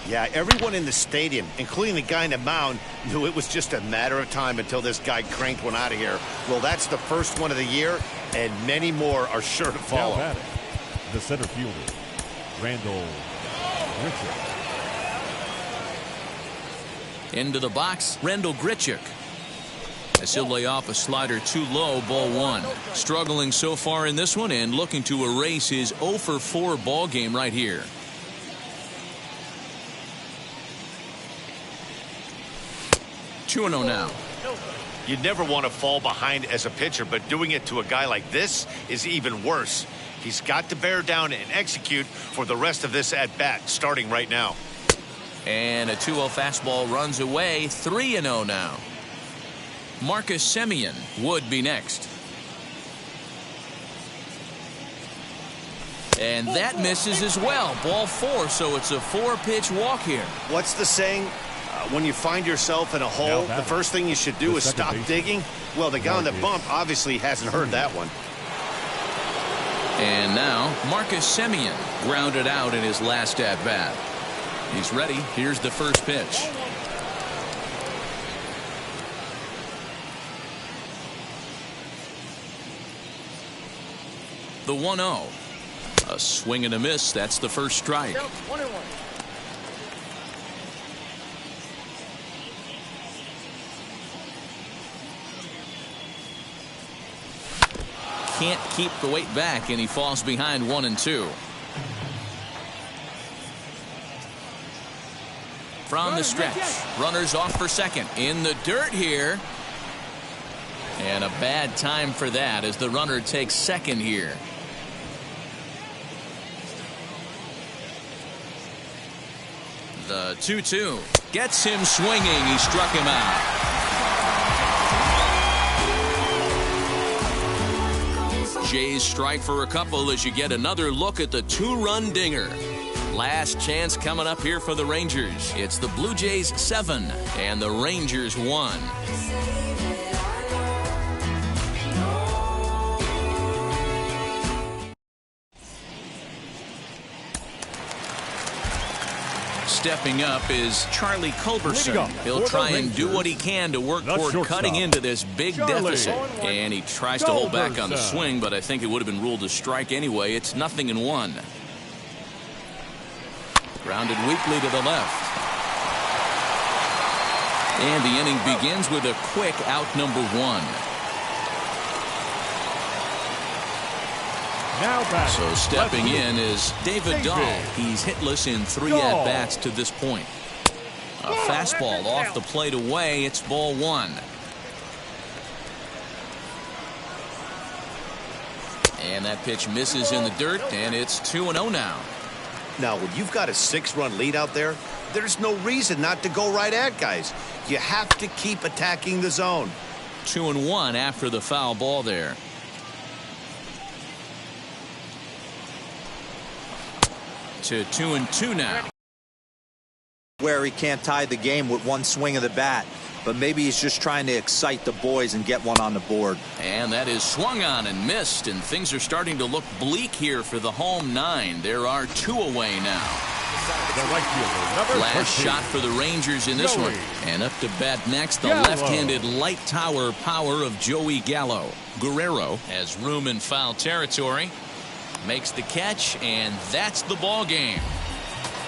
Yeah, everyone in the stadium, including the guy in the mound, knew it was just a matter of time until this guy cranked one out of here. Well, that's the first one of the year, and many more are sure to follow. Now batting, the center fielder, Randall Richard. Into the box, Randall Grichuk. As he'll lay off a slider too low, ball 1. Struggling so far in this one and looking to erase his 0 for 4 ball game right here. Two 2-0 now. You never want to fall behind as a pitcher, but doing it to a guy like this is even worse. He's got to bear down and execute for the rest of this at-bat, starting right now. And a 2-0 fastball runs away. 3-0 now. Marcus Semien would be next. And that misses as well. Ball 4, so it's a 4-pitch walk here. What's the saying? When you find yourself in a hole, the first thing you should do is stop digging. Well, the guy on the bump obviously hasn't heard that one. And now Marcus Semien grounded out in his last at-bat. He's ready. Here's the first pitch. The 1-0. A swing and a miss. That's the first strike. 1-1. Can't keep the weight back, and he falls behind 1-2. From the stretch, runners off for second. In the dirt here. And a bad time for that as the runner takes second here. The 2-2 gets him swinging. He struck him out. Jays strike for a couple as you get another look at the 2-run dinger. Last chance coming up here for the Rangers. It's the Blue Jays 7 and the Rangers 1. Stepping up is Charlie Culberson. He'll try and do what he can to work toward cutting into this big deficit. And he tries to hold back on the swing, but I think it would have been ruled a strike anyway. It's 0-1. Grounded weakly to the left. And the inning begins with a quick out number 1. Now back. So stepping in is David Dahl. He's hitless in 3 at-bats to this point. A fastball off the plate away. It's ball 1. And that pitch misses in the dirt, and it's 2-0 now. Now, when you've got a 6-run lead out there, there's no reason not to go right at guys. You have to keep attacking the zone. 2-1 after the foul ball there. To 2-2 now. Where he can't tie the game with one swing of the bat, but maybe he's just trying to excite the boys and get one on the board. And that is swung on and missed, and things are starting to look bleak here for the home 9. There are 2 away now. The right fielder, number Last 13. shot for the Rangers in this Joey one. And up to bat next, the Gallo. left-handed light tower power of Joey Gallo. Guerrero has room in foul territory. Makes the catch, and that's the ball game.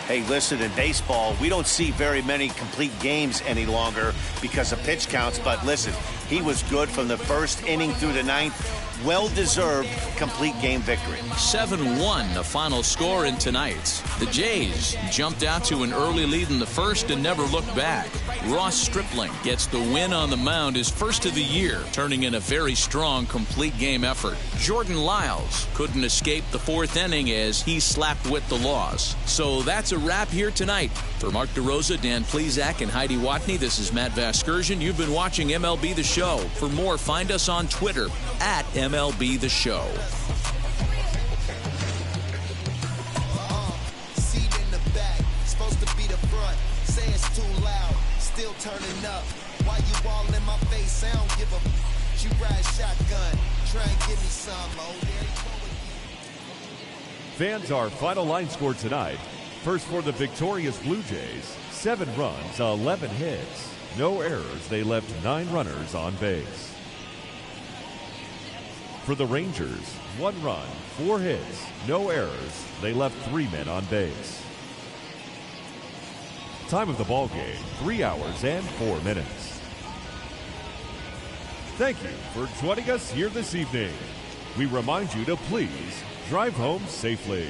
Hey, listen, in baseball, we don't see very many complete games any longer because of pitch counts. But listen, he was good from the first inning through the 9th. Well-deserved complete game victory. 7-1 the final score in tonight's. The Jays jumped out to an early lead in the first and never looked back. Ross Stripling gets the win on the mound, his first of the year, turning in a very strong complete game effort. Jordan Lyles couldn't escape the 4th inning as he slapped with the loss. So that's a wrap here tonight. For Mark DeRosa, Dan Plesac, and Heidi Watney, this is Matt Vasgersian. You've been watching MLB The Show. For more, find us on Twitter at MLB The Show. Seat in the back, supposed to be the front. Say it's too loud, still turning up. Why you all in my face? I don't give a. You ride shotgun, try and give me some. Oh, there you go again. Fans, our final line score tonight. First for the victorious Blue Jays, 7 runs, 11 hits. No errors. They left 9 runners on base. For the Rangers, 1 run, 4 hits, no errors. They left 3 men on base. Time of the ball game, 3 hours and 4 minutes. Thank you for joining us here this evening. We remind you to please drive home safely.